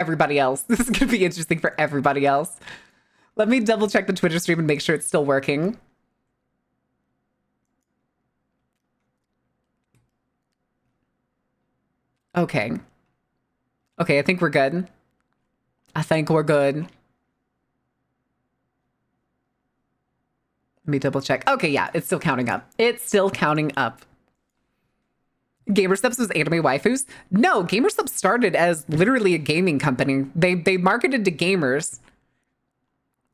everybody else. This is going to be interesting for everybody else. Let me double check the Twitter stream and make sure it's still working. Okay. Okay, I think we're good. I think we're good. Let me double check. Okay, yeah, it's still counting up. It's still counting up. GamerSubs was anime waifus? No, GamerSubs started as literally a gaming company. They marketed to gamers.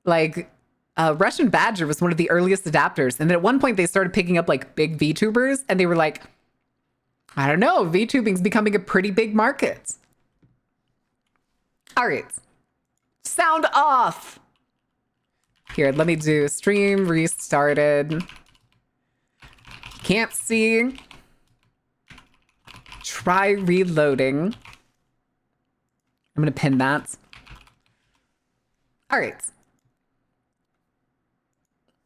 Like, Russian Badger was one of the earliest adapters. And then at one point they started picking up like big VTubers and they were like, I don't know, VTubing's becoming a pretty big market. All right. Sound off. Here, let me do stream restarted. Can't see. Try reloading. I'm going to pin that. All right.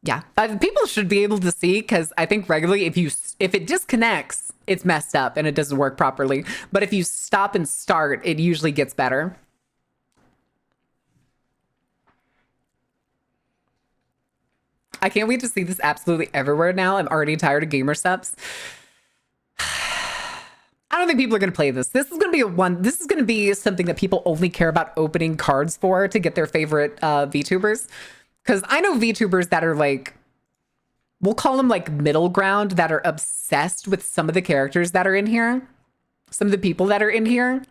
Yeah, people should be able to see because I think regularly if it disconnects, it's messed up and it doesn't work properly. But if you stop and start, it usually gets better. I can't wait to see this absolutely everywhere now. I'm already tired of GamerSubs. I don't think people are going to play this. This is going to be this is going to be something that people only care about opening cards for to get their favorite VTubers. Because I know VTubers that are like, we'll call them like middle ground, that are obsessed with some of the characters that are in here. Some of the people that are in here.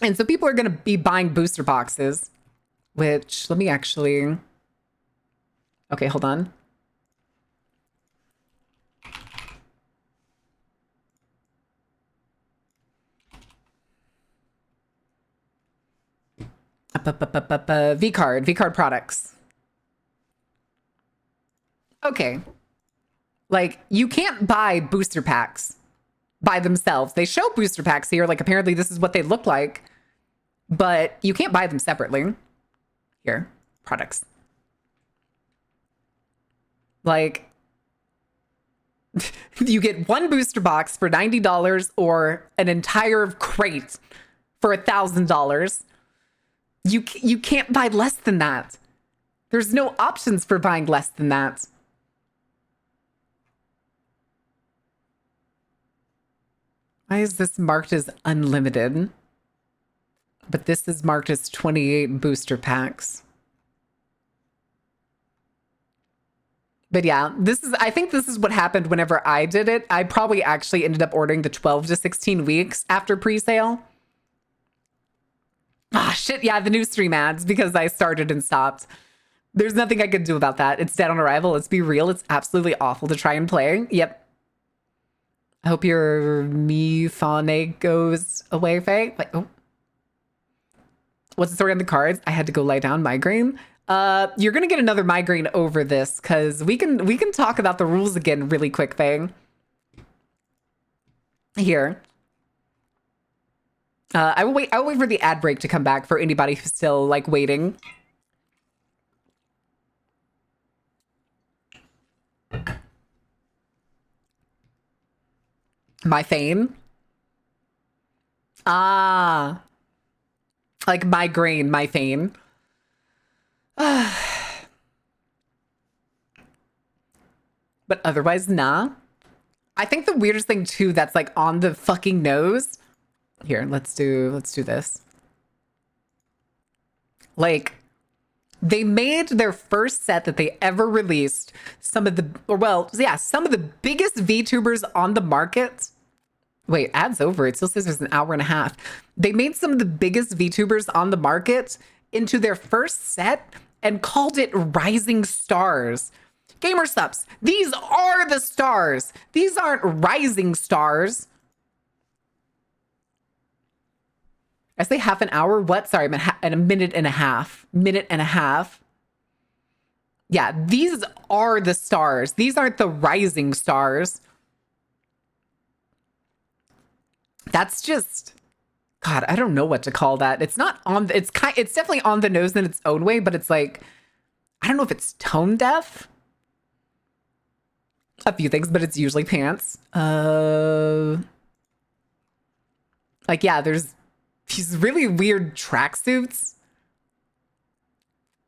And so people are going to be buying booster boxes, which let me actually... Okay, hold on. V-card products. Okay. Like, you can't buy booster packs by themselves. They show booster packs here, like apparently this is what they look like, but you can't buy them separately. Here, products. Like, you get one booster box for $90 or an entire crate for $1,000. You can't buy less than that. There's no options for buying less than that. Why is this marked as unlimited? But this is marked as 28 booster packs. But yeah, I think this is what happened whenever I did it. I probably actually ended up ordering the 12 to 16 weeks after pre-sale. Ah, shit, yeah, the new stream ads, because I started and stopped. There's nothing I could do about that. It's dead on arrival. Let's be real. It's absolutely awful to try and play. Yep. I hope your Mifane goes away, Faye. Like, oh. What's the story on the cards? I had to go lie down. Migraine. You're gonna get another migraine over this, because we can talk about the rules again really quick, Faye. Here. I will wait for the ad break to come back for anybody who's still like waiting. My fame. Ah. Like migraine, my fame. But otherwise, nah. I think the weirdest thing too that's like on the fucking nose. Here, let's do this. Like, they made their first set that they ever released some of the biggest VTubers on the market. Wait, ad's over. It still says there's an hour and a half. They made some of the biggest VTubers on the market into their first set and called it Rising Stars. GamerSubs, these are the stars. These aren't rising stars. I say half an hour? What? Sorry, and a minute and a half. Minute and a half. Yeah, these are the stars. These aren't the rising stars. That's just... God, I don't know what to call that. It's not on... It's definitely on the nose in its own way, but it's like... I don't know if it's tone deaf. A few things, but it's usually pants. Like, yeah, there's these really weird tracksuits.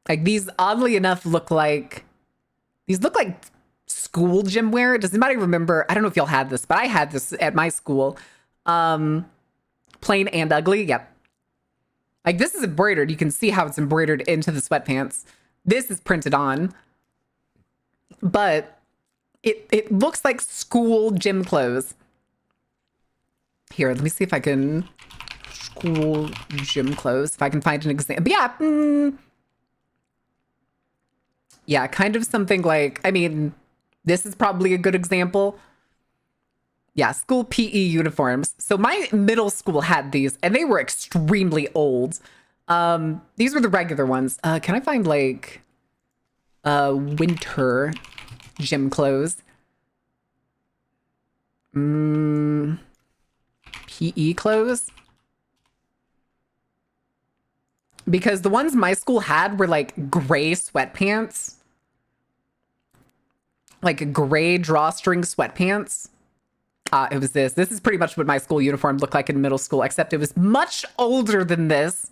Like these, oddly enough, look like school gym wear. Does anybody remember? I don't know if y'all had this, but I had this at my school. Plain and ugly. Yep. Like this is embroidered. You can see how it's embroidered into the sweatpants. This is printed on, but it looks like school gym clothes. Here, let me see if I can school gym clothes. If I can find an example. But yeah. Yeah, kind of something like, I mean, this is probably a good example. Yeah, school PE uniforms. So my middle school had these, and they were extremely old. These were the regular ones. Can I find like winter gym clothes? PE clothes? Because the ones my school had were like gray sweatpants. Like gray drawstring sweatpants. It was this. This is pretty much what my school uniform looked like in middle school, except it was much older than this.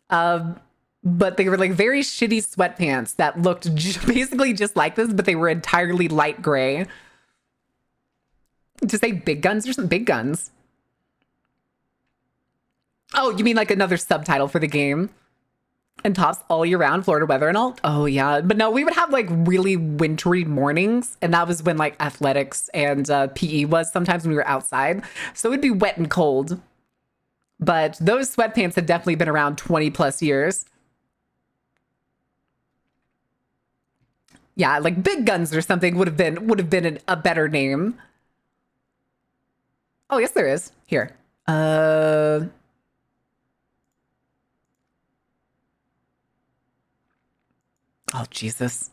But they were like very shitty sweatpants that looked basically just like this, but they were entirely light gray. To say big guns, there's some big guns. Oh, you mean like another subtitle for the game? And tops all year round, Florida weather and all? Oh, yeah. But no, we would have like really wintry mornings. And that was when like athletics and PE was sometimes when we were outside. So it'd be wet and cold. But those sweatpants had definitely been around 20 plus years. Yeah, like big guns or something would have been a better name. Oh, yes, there is. Here. Oh, Jesus.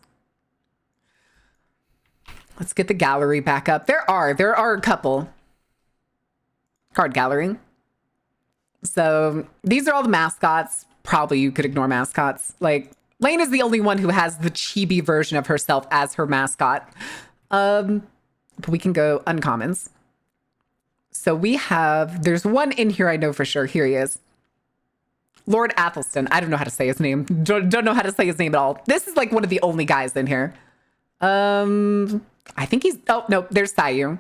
Let's get the gallery back up. There are a couple. Card gallery. So these are all the mascots. Probably you could ignore mascots. Like, Lane is the only one who has the chibi version of herself as her mascot. But we can go uncommons. So we have, there's one in here I know for sure. Here he is. Lord Athelstan. I don't know how to say his name. Don't know how to say his name at all. This is like one of the only guys in here. I think he's, oh, no, there's Sayu.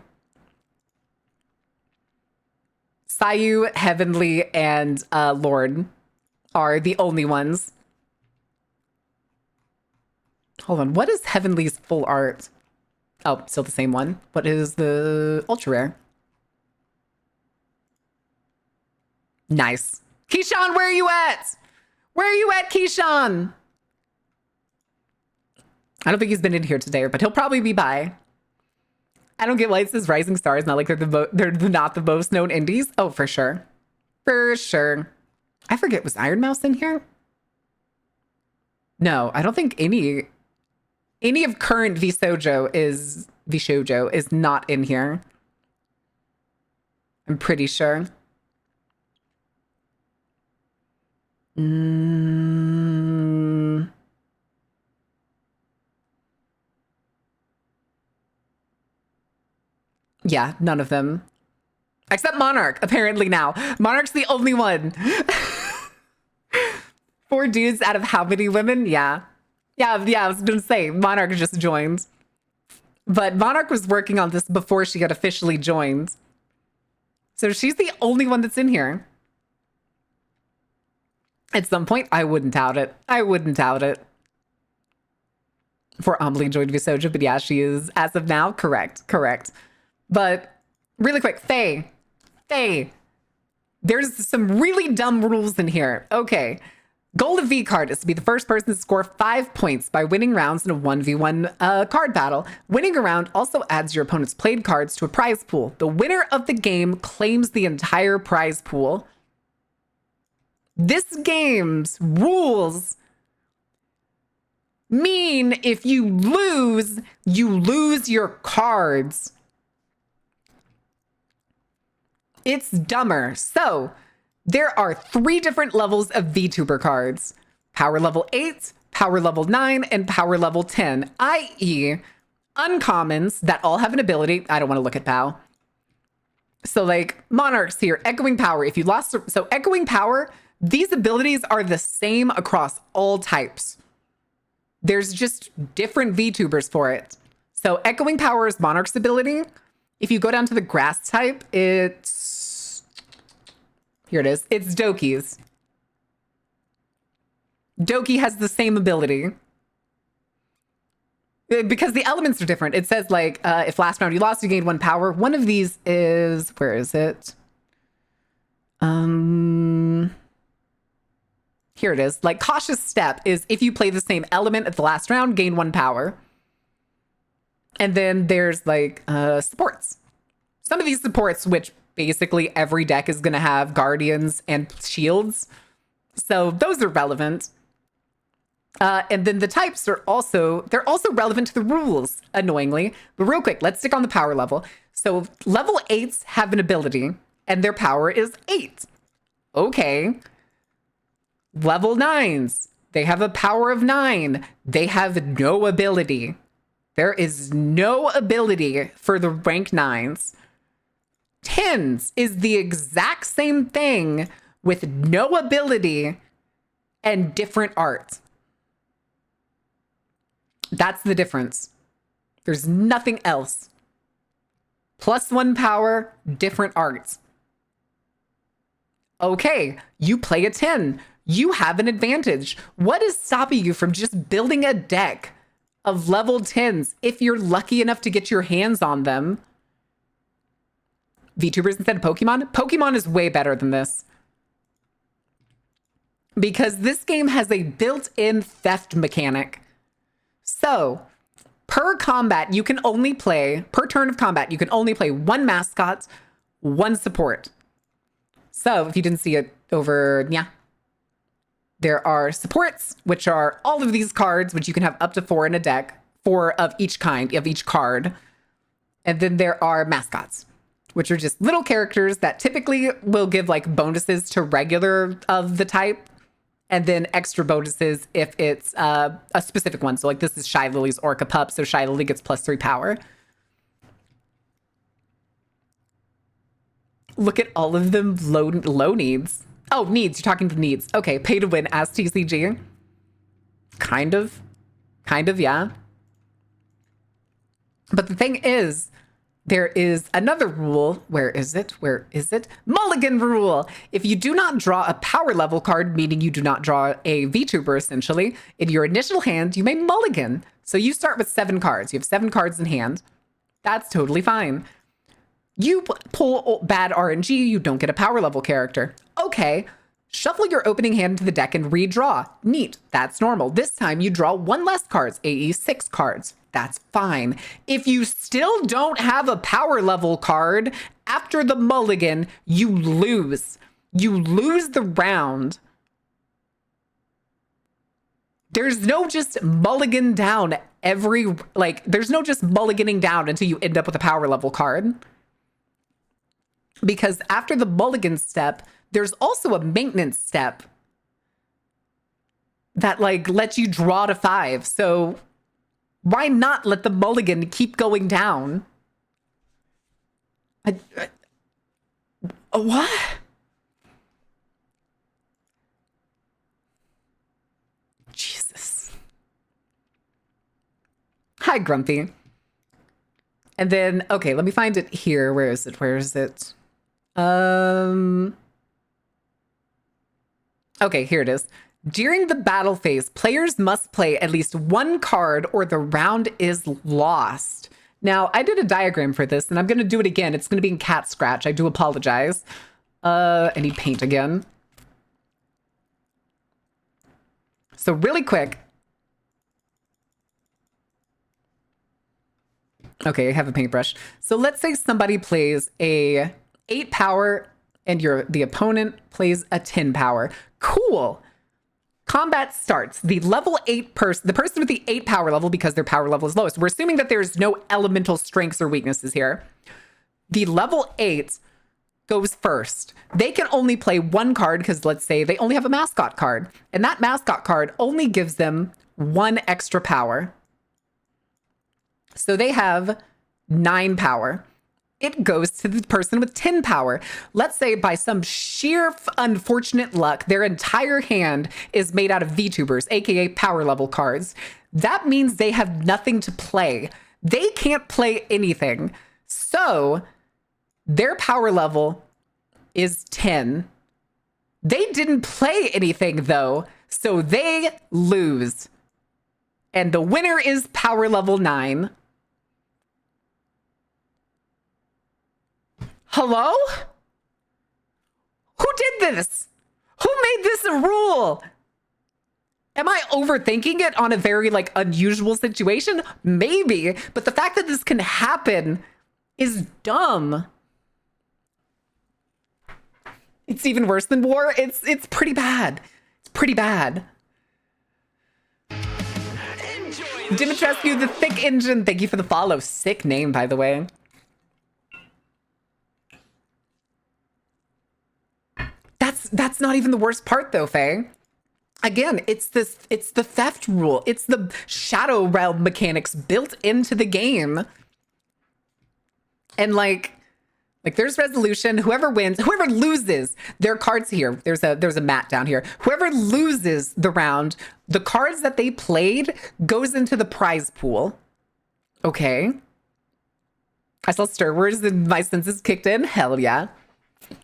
Sayu, Heavenly, and Lord are the only ones. Hold on, what is Heavenly's full art? Oh, still the same one. What is the ultra rare? Nice. Keyshawn, where are you at? Where are you at, Keyshawn? I don't think he's been in here today, but he'll probably be by. I don't get why it says Rising Stars, not like they're not the most known indies. Oh, for sure. For sure. I forget, was Iron Mouse in here? No, I don't think any of current Vishojo is not in here. I'm pretty sure. Yeah, none of them. Except Monarch, apparently now. Monarch's the only one. 4 dudes out of how many women? Yeah. Yeah, I was gonna say, Monarch just joined. But Monarch was working on this before she got officially joined. So she's the only one that's in here. At some point, I wouldn't doubt it. I wouldn't doubt it. For Amelie joined Visoja, but yeah, she is, as of now, correct. But really quick, Faye. There's some really dumb rules in here. Okay. Goal of V card is to be the first person to score 5 points by winning rounds in a 1v1 card battle. Winning a round also adds your opponent's played cards to a prize pool. The winner of the game claims the entire prize pool. This game's rules mean if you lose your cards. It's dumber. So there are 3 different levels of VTuber cards. Power level 8, power level 9, and power level 10, i.e. uncommons that all have an ability. I don't want to look at POW. So like monarchs here, echoing power. If you lost, so echoing power, these abilities are the same across all types. There's just different VTubers for it. So echoing power is monarch's ability. If you go down to the grass type, it's, here it is. It's Doki's. Doki has the same ability. Because the elements are different. It says like, if last round you lost, you gained 1 power. One of these is, where is it? Here it is. Like cautious step is if you play the same element at the last round, gain 1 power. And then there's like supports. Some of these supports, which basically every deck is going to have guardians and shields. So those are relevant. And then the types are also, they're also relevant to the rules, annoyingly. But real quick, let's stick on the power level. So level 8s have an ability, and their power is 8. Okay. Level 9s, they have a power of 9. They have no ability. There is no ability for the rank 9s. 10s is the exact same thing with no ability and different art. That's the difference. There's nothing else. +1 power, different arts. Okay, you play a 10. You have an advantage. What is stopping you from just building a deck of level 10s if you're lucky enough to get your hands on them? VTubers instead of Pokemon? Pokemon is way better than this. Because this game has a built-in theft mechanic. So, per combat, you can only play, per turn of combat, you can only play 1 mascot, 1 support. So, if you didn't see it over, yeah. There are supports, which are all of these cards, which you can have up to 4 in a deck, 4 of each kind, of each card. And then there are mascots, which are just little characters that typically will give like bonuses to regular of the type. And then extra bonuses if it's a specific one. So like this is Shy Lily's Orca Pup, so Shy Lily gets +3 power. Look at all of them low needs. Oh, needs, you're talking to needs. Okay, pay to win as TCG. Kind of, yeah. But the thing is, there is another rule. Where is it? Mulligan rule. If you do not draw a power level card, meaning you do not draw a VTuber essentially, in your initial hand, you may mulligan. So you start with 7 cards. You have 7 cards in hand. That's totally fine. You pull bad RNG, you don't get a power level character. Okay. Shuffle your opening hand into the deck and redraw. Neat. That's normal. This time you draw 1 less cards, i.e. 6 cards. That's fine. If you still don't have a power level card after the mulligan, you lose. You lose the round. There's no just mulligan down there's no just mulliganing down until you end up with a power level card. Because after the mulligan step, there's also a maintenance step that like lets you draw to 5. So why not let the mulligan keep going down? What? Jesus. Hi, Grumpy. And then, okay, let me find it here. Where is it? Okay, here it is. During the battle phase, players must play at least 1 card or the round is lost. Now, I did a diagram for this, and I'm going to do it again. It's going to be in cat scratch. I do apologize. I need paint again. So really quick. Okay, I have a paintbrush. So let's say somebody plays a 8 power and the opponent plays a 10 power. Cool. Combat starts. The level 8 person, the person with the 8 power level, because their power level is lowest. We're assuming that there's no elemental strengths or weaknesses here. The level 8 goes first. They can only play 1 card because let's say they only have a mascot card. And that mascot card only gives them 1 extra power. So they have 9 power. it goes to the person with 10 power. Let's say by some sheer unfortunate luck, their entire hand is made out of VTubers, aka power level cards. That means they have nothing to play. They can't play anything. So their power level is 10. They didn't play anything though, so they lose. And the winner is power level 9. Hello? Who did this? Who made this a rule? Am I overthinking it on a very like unusual situation? Maybe, but the fact that this can happen is dumb. It's even worse than war. It's pretty bad. It's pretty bad. Dimitrescu, the thick engine. Thank you for the follow. Sick name, by the way. That's not even the worst part though, Faye. Again, it's the theft rule. It's the Shadow Realm mechanics built into the game. And like there's resolution. Whoever wins, whoever loses, their cards here. There's a mat down here. Whoever loses the round, the cards that they played goes into the prize pool. Okay. I saw Star Wars and my senses kicked in. Hell yeah.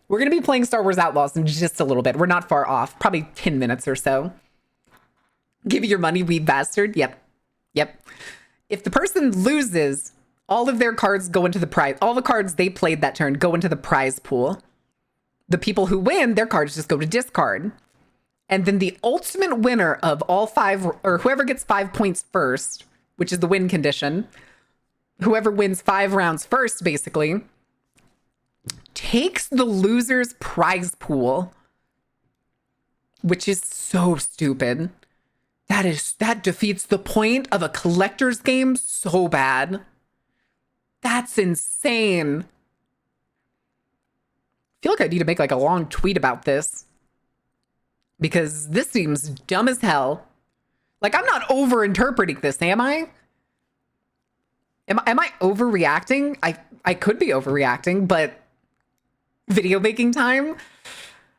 We're going to be playing Star Wars Outlaws in just a little bit. We're not far off. Probably 10 minutes or so. Give you your money, wee bastard. Yep. If the person loses, all of their cards go into the prize. All the cards they played that turn go into the prize pool. The people who win, their cards just go to discard. And then the ultimate winner of all 5, or whoever gets 5 points first, which is the win condition, whoever wins 5 rounds first, basically, takes the loser's prize pool, which is so stupid. That defeats the point of a collector's game so bad. That's insane. I feel like I need to make like a long tweet about this because this seems dumb as hell. Like, I'm not over-interpreting this, am I? Am I overreacting? I could be overreacting, but video making time?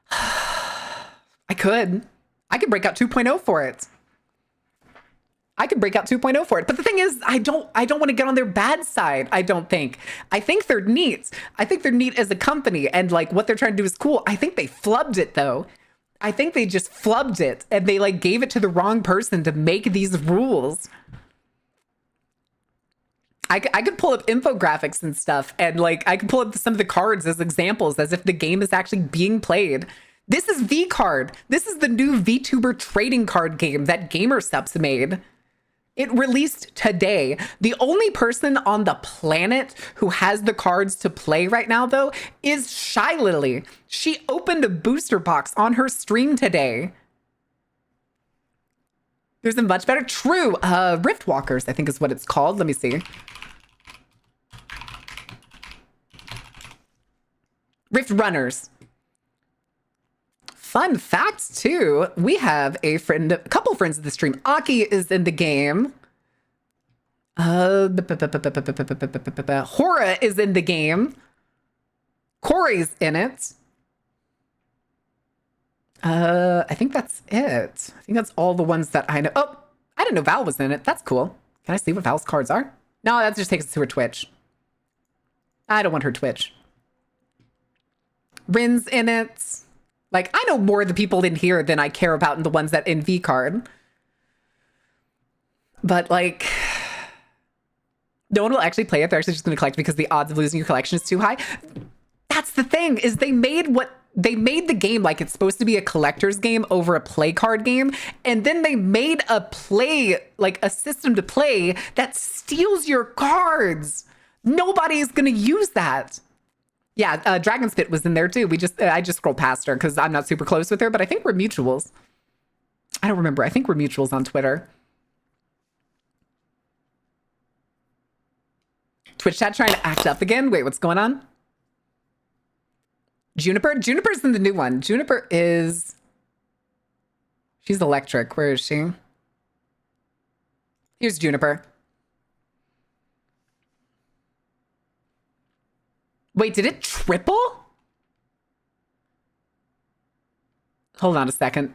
I could break out 2.0 for it. But the thing is, I don't want to get on their bad side. I think they're neat. I think they're neat as a company, and like what they're trying to do is cool. I think they flubbed it though. I think they just flubbed it and they like gave it to the wrong person to make these rules. I could pull up infographics and stuff, and like I could pull up some of the cards as examples, as if the game is actually being played. This is V-Card. This is the new VTuber trading card game that GamerSupps made. It released today. The only person on the planet who has the cards to play right now, though, is Shy Lily. She opened a booster box on her stream today. There's a much better, true, Rift Walkers, I think is what it's called. Let me see. Rift Runners. Fun fact, too, we have a couple friends of the stream. Aki is in the game. Hora is in the game. Corey's in it. I think that's it. I think that's all the ones that I know. Oh, I didn't know Val was in it. That's cool. Can I see what Val's cards are? No, that just takes us to her Twitch. I don't want her Twitch. Rin's in it. Like, I know more of the people in here than I care about in the ones that in V-Card. But, like, no one will actually play it. They're actually just going to collect because the odds of losing your collection is too high. That's the thing, is they made the game like it's supposed to be a collector's game over a play card game. And then they made a system to play that steals your cards. Nobody's going to use that. Yeah, Dragon Spit was in there too. I just scrolled past her because I'm not super close with her, but I think we're mutuals. I don't remember. I think we're mutuals on Twitter. Twitch chat trying to act up again. Wait, what's going on? Juniper's in the new one. She's electric. Where is she? Here's Juniper. Wait, did it triple? Hold on a second.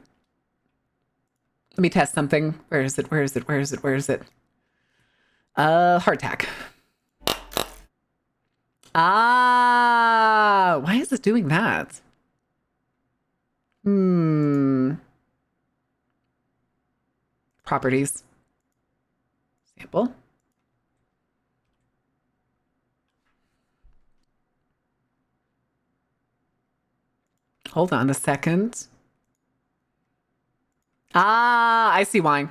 Let me test something. Where is it? Where is it? Where is it? Where is it? Hardtack. Ah, why is it doing that? Properties. Sample. Hold on a second. Ah, I see why.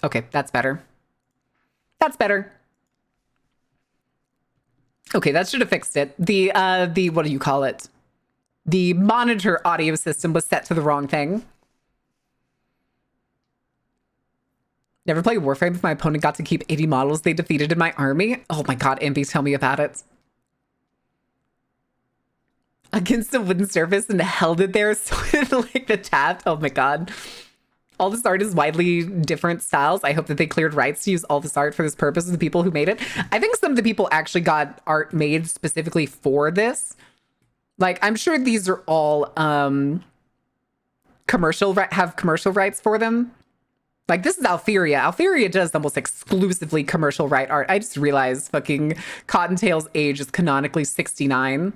Okay, that's better. That's better. Okay, that should have fixed it. The what do you call it? The monitor audio system was set to the wrong thing. Never played Warframe if my opponent got to keep 80 models they defeated in my army. Oh my god, Envy, tell me about it. Against a wooden surface and held it there so it like the tap. Oh my god. All this art is widely different styles. I hope that they cleared rights to use all this art for this purpose of the people who made it. I think some of the people actually got art made specifically for this. Like, I'm sure these are all have commercial rights for them. Like, this is Altheria. Altheria does almost exclusively commercial right art. I just realized fucking Cottontail's age is canonically 69.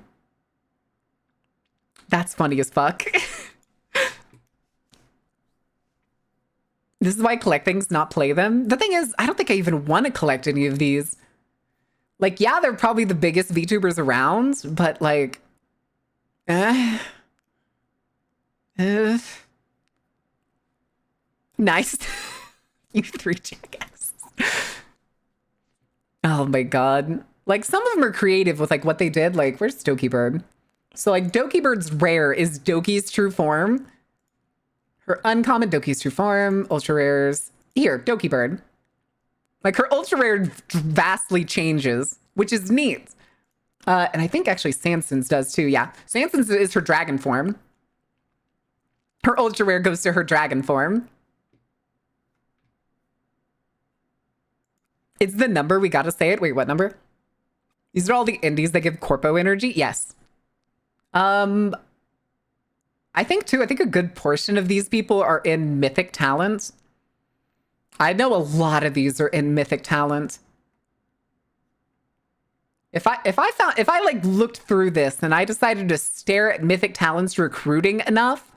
That's funny as fuck. This is why I collect things, not play them. The thing is, I don't think I even want to collect any of these. Like, yeah, they're probably the biggest VTubers around, but like, nice. You three jackasses. Oh my god. Like, some of them are creative with like what they did. Like, where's Doki Bird? So like, Doki Bird's rare is Doki's true form. Her uncommon Doki's true form, ultra rares. Here, Doki Bird. Like, her ultra rare vastly changes, which is neat. And I think actually Sanson's does too. Yeah, Sanson's is her dragon form. Her ultra rare goes to her dragon form. It's the number, we gotta say it. Wait, what number? These are all the indies that give corpo energy. Yes. I think a good portion of these people are in mythic talent. I know a lot of these are in mythic talent. If I like looked through this and I decided to stare at mythic talents recruiting enough,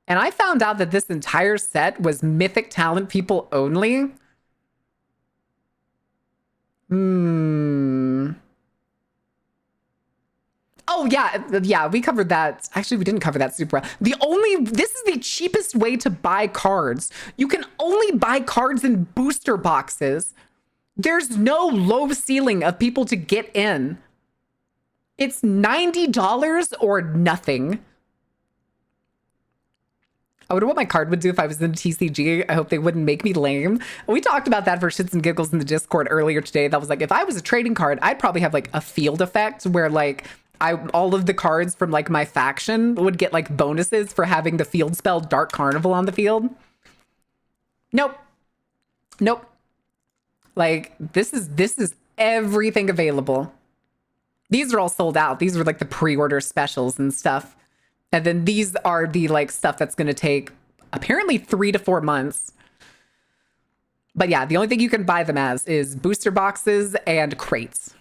and I found out that this entire set was mythic talent people only. Oh, yeah, we covered that. Actually, we didn't cover that super well. This is the cheapest way to buy cards. You can only buy cards in booster boxes. There's no low ceiling of people to get in. It's $90 or nothing. I wonder what my card would do if I was in TCG. I hope they wouldn't make me lame. We talked about that for shits and giggles in the Discord earlier today. That was like, if I was a trading card, I'd probably have like a field effect where like all of the cards from like my faction would get like bonuses for having the field spell Dark Carnival on the field. Nope. Like, this is everything available. These are all sold out. These are like the pre-order specials and stuff. And then these are the like stuff that's going to take apparently 3 to 4 months. But yeah, the only thing you can buy them as is booster boxes and crates.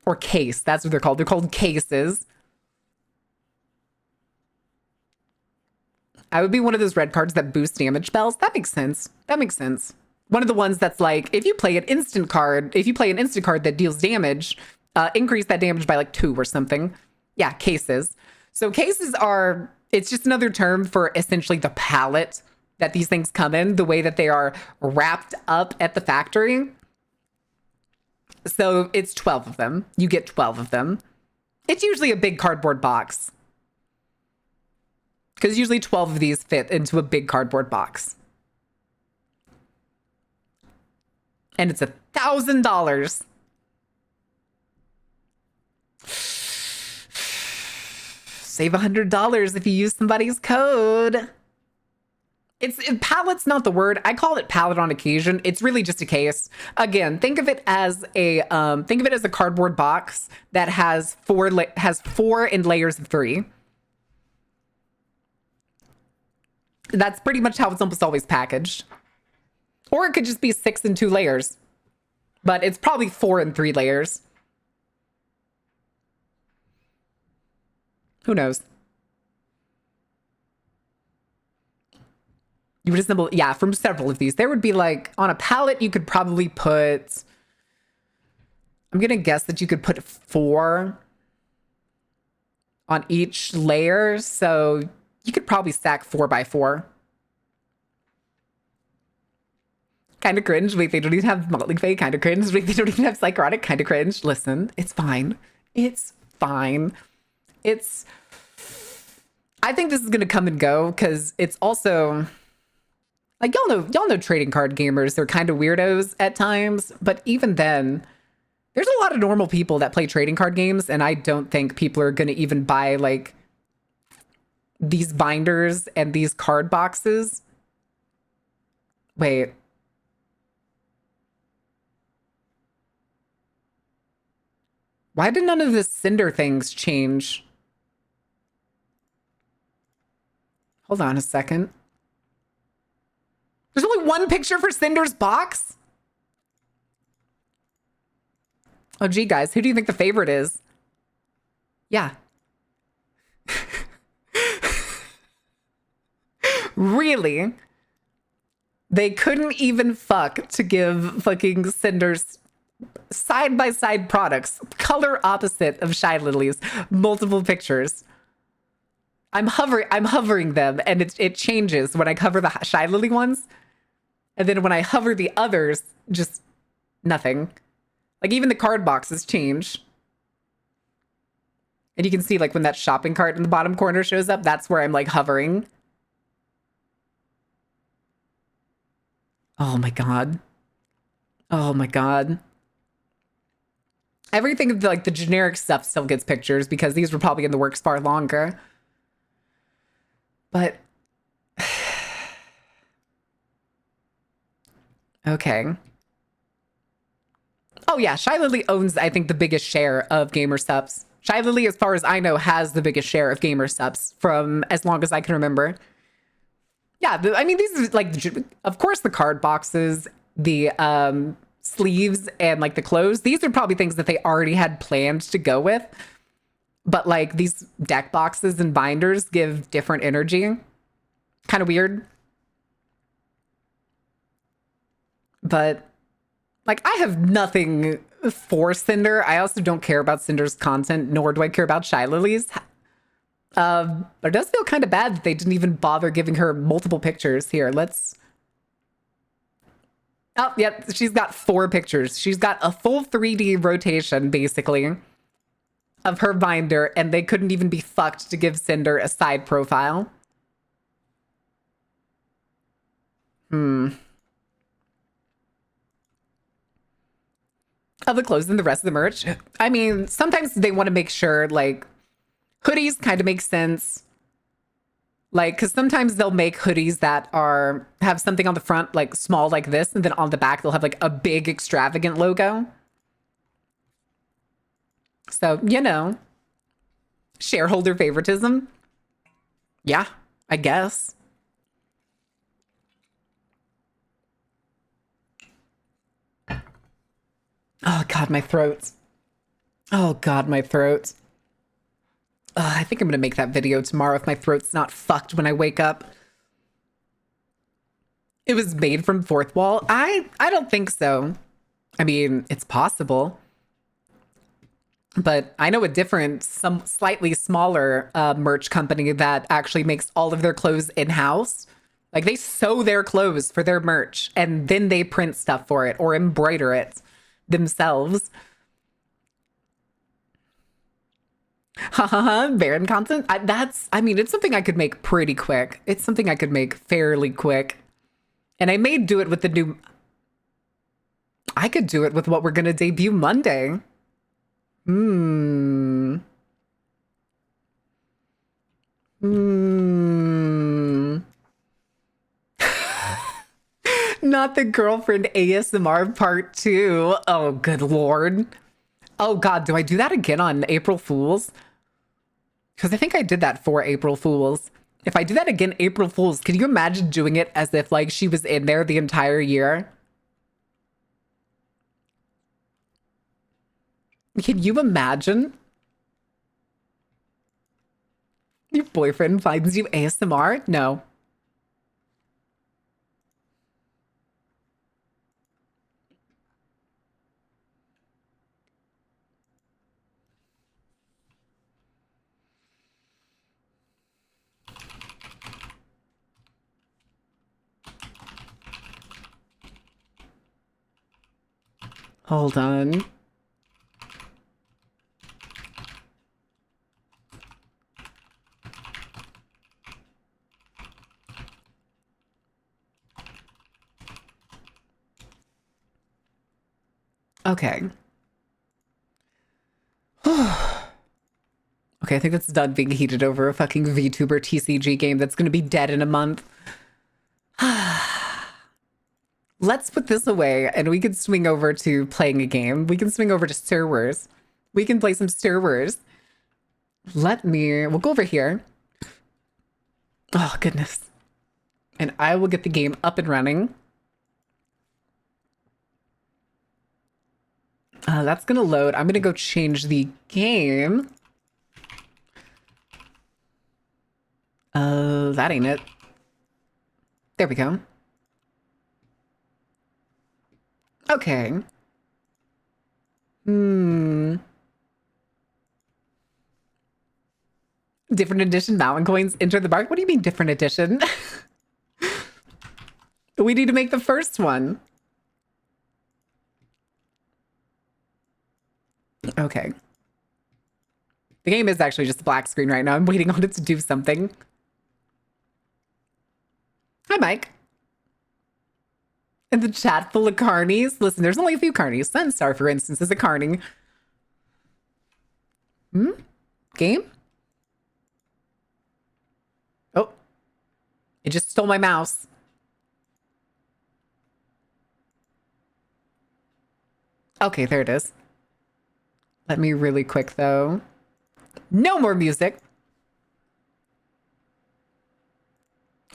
Or case. That's what they're called. They're called cases. I would be one of those red cards that boost damage spells. That makes sense. One of the ones that's like, if you play an instant card that deals damage, increase that damage by like 2 or something. Yeah, cases. So cases are, it's just another term for essentially the palette that these things come in, the way that they are wrapped up at the factory. So it's 12 of them. You get 12 of them. It's usually a big cardboard box. Because usually 12 of these fit into a big cardboard box. And it's $1,000. Save $100 if you use somebody's code. Palette's not the word. I call it palette on occasion. It's really just a case. Again, think of it as a cardboard box that has four in layers of three. That's pretty much how it's almost always packaged. Or it could just be 6 in 2 layers. But it's probably 4 in 3 layers. Who knows? You would assemble, yeah, from several of these. There would be like, on a palette, you could probably put, I'm going to guess that you could put 4 on each layer. So you could probably stack 4 by 4. Kind of cringe. Wait, they don't even have Motley Fay. Kind of cringe. Wait, they don't even have Psychotic. Kind of cringe. Listen, it's fine. It's fine. I think this is going to come and go because it's also... Like, y'all know trading card gamers, they're kind of weirdos at times, but even then, there's a lot of normal people that play trading card games, and I don't think people are going to even buy, like, these binders and these card boxes. Wait. Why did none of the Cinder things change? Hold on a second. There's only one picture for Cinder's box? Oh, gee, guys, who do you think the favorite is? Yeah. Really? They couldn't even fuck to give fucking Cinder's side-by-side products, color opposite of Shy Lily's, multiple pictures. I'm hovering them, and it changes when I cover the Shy Lily ones. And then when I hover the others, just nothing. Like, even the card boxes change. And you can see, like, when that shopping cart in the bottom corner shows up, that's where I'm, like, hovering. Oh, my God. Oh, my God. Everything, like, the generic stuff still gets pictures because these were probably in the works far longer. But... Okay. Oh, yeah. Shy Lily owns, I think, the biggest share of gamer subs. Shy Lily, as far as I know, has the biggest share of gamer subs from as long as I can remember. Yeah, I mean, these are like, of course, the card boxes, the sleeves, and like the clothes. These are probably things that they already had planned to go with. But like these deck boxes and binders give different energy. Kind of weird. But, like, I have nothing for Cinder. I also don't care about Cinder's content, nor do I care about Shy Lily's. But it does feel kind of bad that they didn't even bother giving her multiple pictures. Here, let's... Oh, yep, she's got 4 pictures. She's got a full 3D rotation, basically, of her binder, and they couldn't even be fucked to give Cinder a side profile. Of the clothes and the rest of the merch. I mean, sometimes they want to make sure, like, hoodies kind of make sense. Like, because sometimes they'll make hoodies that have something on the front, like, small like this, and then on the back they'll have, like, a big extravagant logo. So, you know, shareholder favoritism. Yeah, I guess. Oh, God, my throat. Oh, God, my throat. I think I'm going to make that video tomorrow if my throat's not fucked when I wake up. It was made from fourth wall. I don't think so. I mean, it's possible. But I know a different, some slightly smaller merch company that actually makes all of their clothes in-house. Like, they sew their clothes for their merch, and then they print stuff for it or embroider it themselves. Haha, Baron content. I mean, it's something I could make pretty quick. It's something I could make fairly quick. And I may do it with the new... I could do it with what we're going to debut Monday. Not the girlfriend ASMR part 2. Oh, good lord. Oh god, do I do that again on April Fools? Because I think I did that for April Fools. If I do that again, April Fools, can you imagine doing it as if like she was in there the entire year? Can you imagine? Your boyfriend finds you ASMR? No. Hold on. Okay. Okay, I think that's done being heated over a fucking VTuber TCG game that's gonna be dead in a month. Let's put this away and we can swing over to playing a game. We can swing over to Ster Wars. We can play some Ster Wars. We'll go over here. Oh, goodness. And I will get the game up and running. That's gonna load. I'm gonna go change the game. That ain't it. There we go. Okay. Different edition mountain coins enter the market. What do you mean different edition? We need to make the first one. Okay. The game is actually just a black screen right now. I'm waiting on it to do something. Hi, Mike. And the chat full of carnies. Listen, there's only a few carnies. Sunstar, for instance, is a carny. Game? Oh. It just stole my mouse. Okay, there it is. Let me really quick, though. No more music.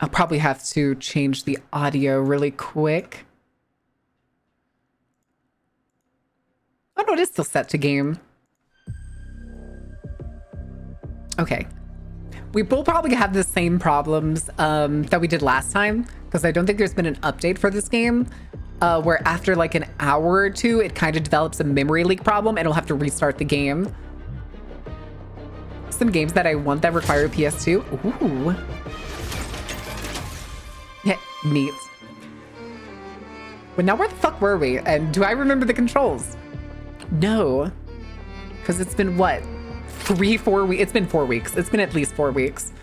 I'll probably have to change the audio really quick. Oh, no, it is still set to game. Okay. We will probably have the same problems that we did last time, because I don't think there's been an update for this game, where after like an hour or two, it kind of develops a memory leak problem and it'll have to restart the game. Some games that I want that require a PS2. Ooh. Yeah, neat. But now where the fuck were we? And do I remember the controls? No. Because it's been what? 4 weeks? It's been 4 weeks. It's been at least 4 weeks.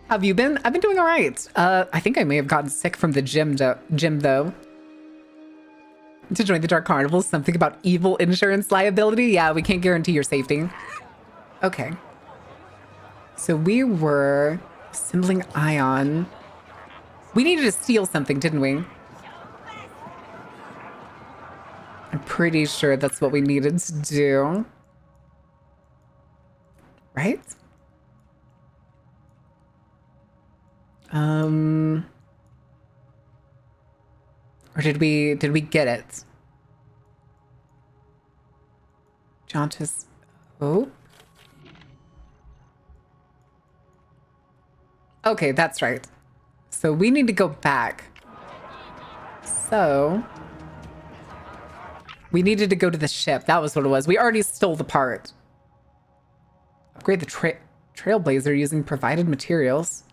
Have you been? I've been doing all right. I think I may have gotten sick from the gym though. To join the Dark Carnival, something about evil insurance liability. Yeah, we can't guarantee your safety. Okay. So we were assembling ion. We needed to steal something, didn't we? I'm pretty sure that's what we needed to do. Right? Or did we get it? Jauntus. Oh. Okay, that's right. So we need to go back. So we needed to go to the ship. That was what it was. We already stole the part. Upgrade the Trailblazer using provided materials.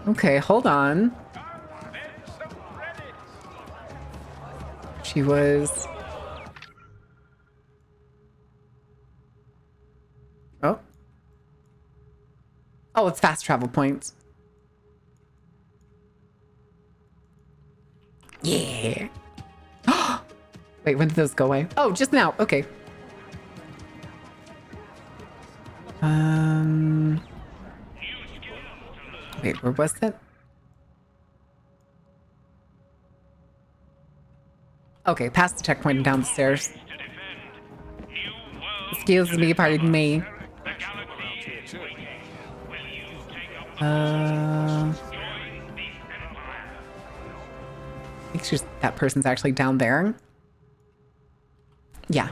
Okay, hold on. She was... Oh. Oh, it's fast travel points. Yeah. Wait, when did those go away? Oh, just now. Okay. Wait, where was it? Okay, past the checkpoint and down the stairs. Excuse me, pardon me. I think that person's actually down there. Yeah,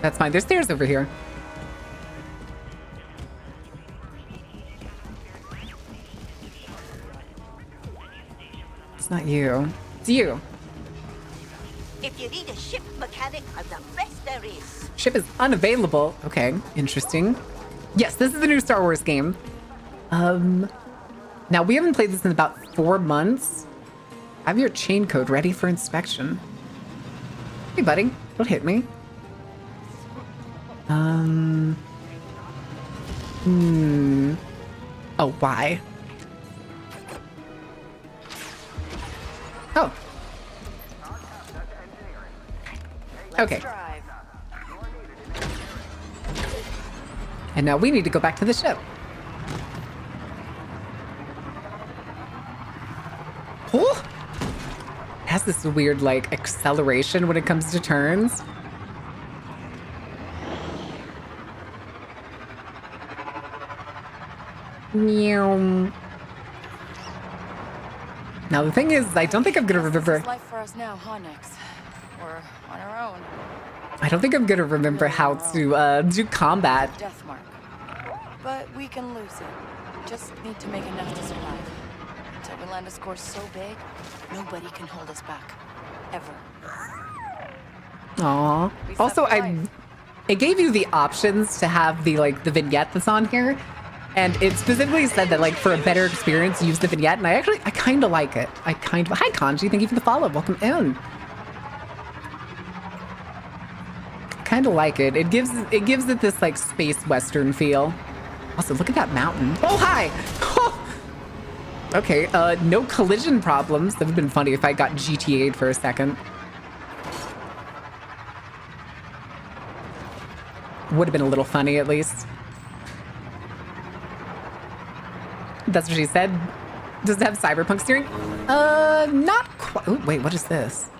that's fine. There's stairs over here. It's not you. It's you. If you need a ship mechanic, I'm the best there is. Ship is unavailable. Okay, interesting. Yes, this is the new Star Wars game. Now we haven't played this in about 4 months. Have your chain code ready for inspection. Hey, buddy, don't hit me. Oh, why? Oh. Okay. And now we need to go back to the ship. Oh! It has this weird, like, acceleration when it comes to turns. Meow. Now the thing is, I don't think I'm gonna remember. Life for us now, huh, Nix? We're on our own. I don't think I'm gonna remember how to do combat. Death mark. But we can lose it. Just need to make enough to survive. Until we land a score so big, nobody can hold us back. Ever. Aww. Also, it gave you the options to have the the vignette that's on here. And it specifically said that, like, for a better experience, use the vignette. And I kind of like it. Hi, Kanji. Thank you for the follow. Welcome in. Kind of like it. It gives it this, like, space western feel. Also, look at that mountain. Oh, hi. Okay, no collision problems. That would have been funny if I got GTA'd for a second. Would have been a little funny, at least. That's what she said. Does it have cyberpunk steering? Not quite. Oh, wait, what is this?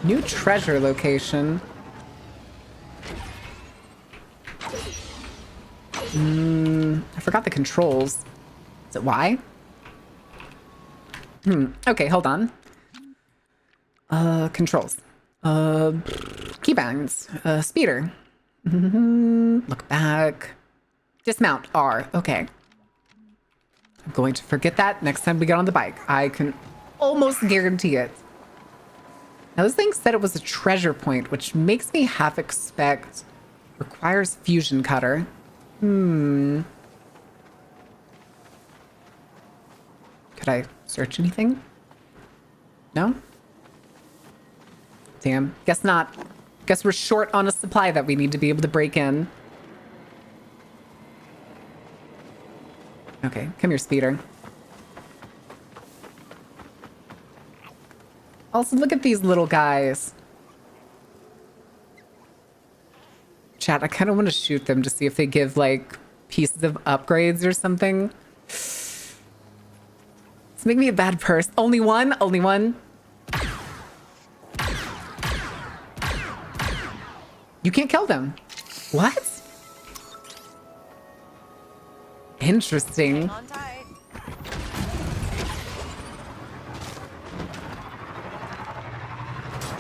New treasure location. I forgot the controls. Is it Y? Okay, hold on. Controls. Keybinds. Speeder. Look back. Dismount. R. Okay. I'm going to forget that next time we get on the bike. I can almost guarantee it. Now, this thing said it was a treasure point, which makes me half expect requires fusion cutter. Could I search anything? No? Damn. Guess not. Guess we're short on a supply that we need to be able to break in. Okay, come here, Speeder. Also, look at these little guys. Chat, I kind of want to shoot them to see if they give, like, pieces of upgrades or something. Let's make me a bad person. Only one? Only one? You can't kill them. What? Interesting. Hang on tight.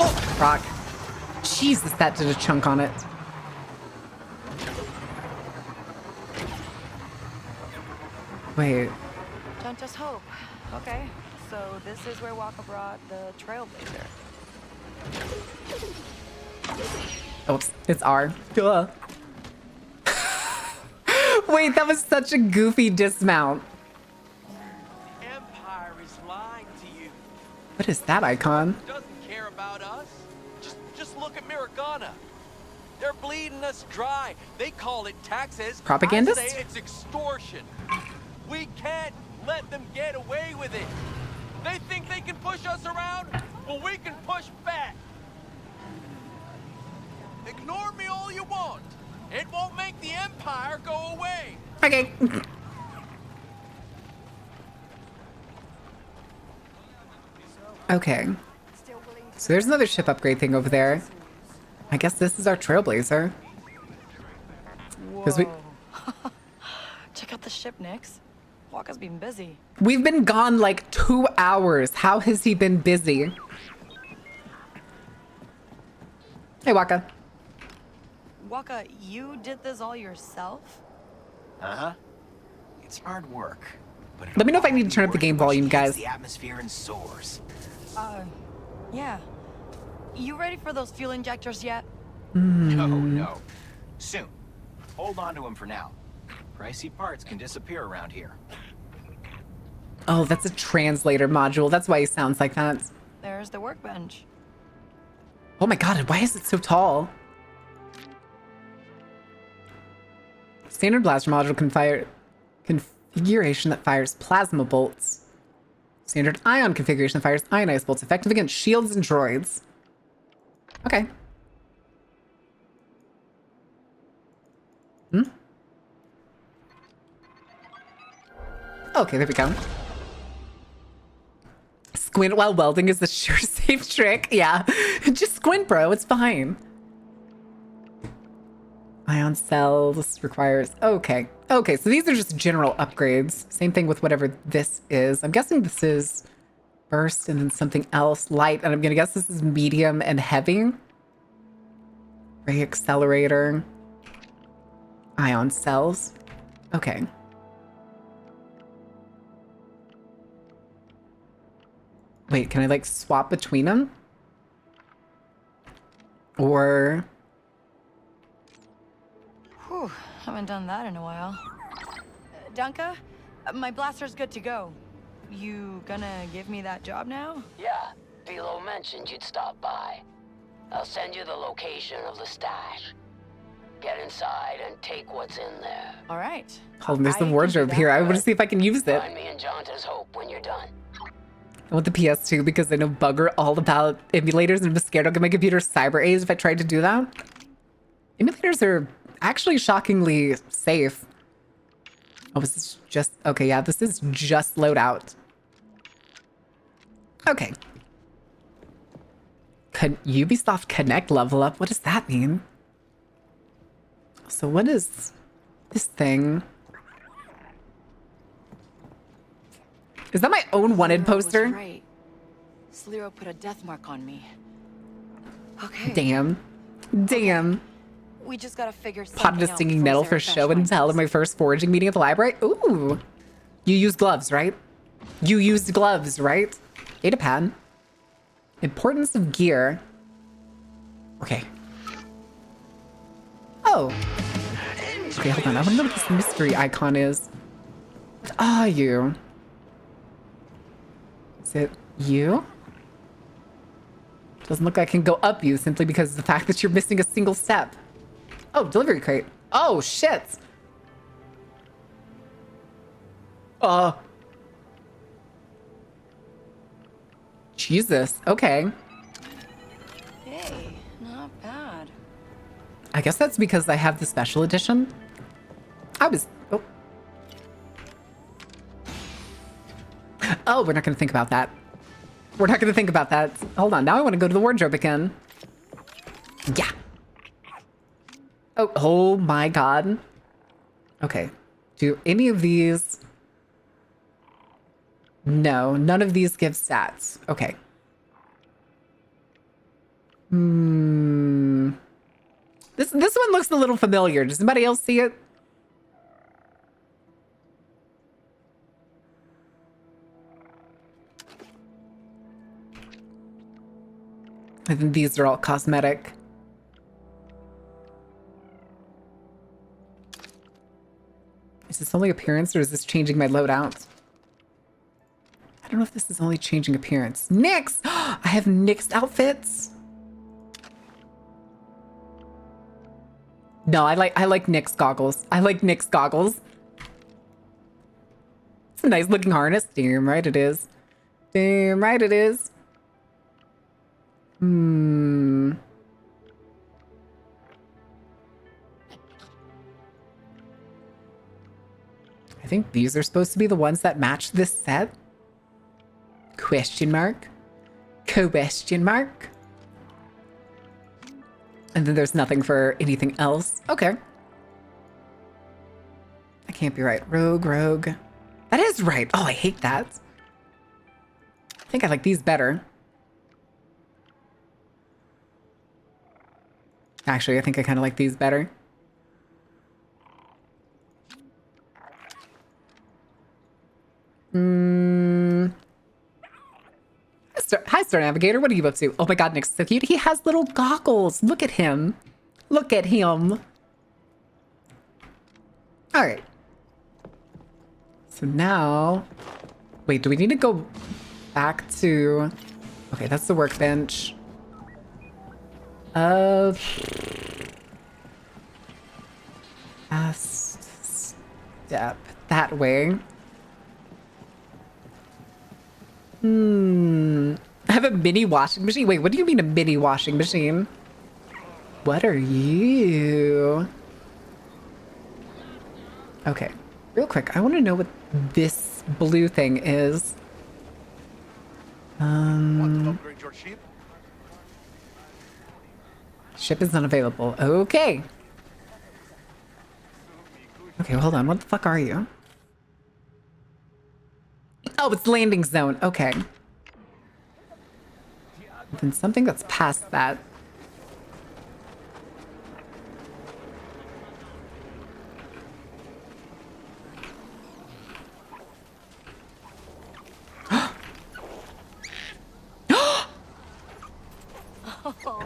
Oh, rock. Jesus, that did a chunk on it. Wait. Don't just hope. Okay, so this is where Waka brought the Trailblazer. Oops, it's R. Duh. Wait, that was such a goofy dismount. Empire is lying to you. What is that icon? Doesn't care about us. Just look at Miragana. They're bleeding us dry. They call it taxes. Propagandist? I say it's extortion. We can't let them get away with it. They think they can push us around? Well, we can push back. Ignore me all you want, It won't make the Empire go away. Okay. Okay. So there's another ship upgrade thing over there. I guess this is our trailblazer. Because Check out the ship, Nix. Waka's been busy. we've been gone like 2 hours. How has he been busy? Hey, Waka. Waka, you did this all yourself? Uh-huh. It's hard work. But Let me know if I need to turn up the game volume, guys. The atmosphere and soars. Yeah. You ready for those fuel injectors yet? No. Soon. Hold on to them for now. Pricey parts can disappear around here. Oh, that's a translator module. That's why he sounds like that. There's the workbench. Oh my god, why is it so tall? Standard blaster module can fire configuration that fires plasma bolts. Standard ion configuration that fires ionized bolts, effective against shields and droids. Okay. Okay, there we go. Squint while welding is the sure safe trick. Yeah, just squint, bro. It's fine. Ion cells requires... Okay. Okay, so these are just general upgrades. Same thing with whatever this is. I'm guessing this is burst and then something else. Light, and I'm going to guess this is medium and heavy. Ray accelerator. Ion cells. Okay. Wait, can I like swap between them? Or... Whew, haven't done that in a while. Dunka, my blaster's good to go. You gonna give me that job now? Yeah, Philo mentioned you'd stop by. I'll send you the location of the stash. Get inside and take what's in there. All right. oh, there's I the can wardrobe do here. that. I want to see if I can use it. Find me in Jonta's Hope when you're done. I want the PS2 because I know bugger all about emulators and I'm scared I'll get my computer cyber aged if I tried to do that. Emulators are actually shockingly safe. Oh, this is just... Okay, yeah, this is just loadout. Okay. Ubisoft Connect level up? What does that mean? So what is this thing? Is that my own wanted Sliro was poster? right. Sliro put a death mark on me. Okay. Damn. Damn. We just gotta figure something Potted a out stinging before nettle for Zarefesh show and finds tell us. at my first foraging meeting at the library. Ooh. You used gloves, right? You used gloves, right? Datapad. Importance of gear. Okay. Oh. Okay, hold on. I want to know what this mystery icon is. What are you? Is it you? Doesn't look like I can go up you simply because of the fact that you're missing a single step. Oh, delivery crate. Oh, shit. Jesus. Okay. Hey, not bad. I guess that's because I have the special edition. Oh. Oh, we're not going to think about that. We're not going to think about that. Hold on. Now I want to go to the wardrobe again. Yeah. Oh my God. Okay. Do any of these... No, none of these give stats. Okay. This one looks a little familiar. Does anybody else see it? I think these are all cosmetic. Is this only appearance or is this changing my loadout? I don't know if this is only changing appearance. Nyx! I have Nyx outfits. No, I like Nyx goggles. I like Nyx goggles. It's a nice looking harness. Damn right it is. Damn right it is. think these are supposed to be the ones that match this set. Question mark. Question mark. And then there's nothing for anything else. Okay. That can't be right. Rogue. That is right. Oh, I hate that. I think I like these better. Actually, I think I kind of like these better. Hi, Star Navigator. What are you up to? Oh my god, Nick's so cute. He has little goggles. Look at him. Look at him. All right. So now... Wait, do we need to go back to... Okay, that's the workbench. Last step. That way. I have a mini washing machine. Wait, what do you mean a mini washing machine? What are you? Okay, real quick. I want to know what this blue thing is. Want to upgrade your ship? Ship is unavailable. Okay. Okay, hold on. What the fuck are you? Oh, it's landing zone. Okay. Then something that's past that.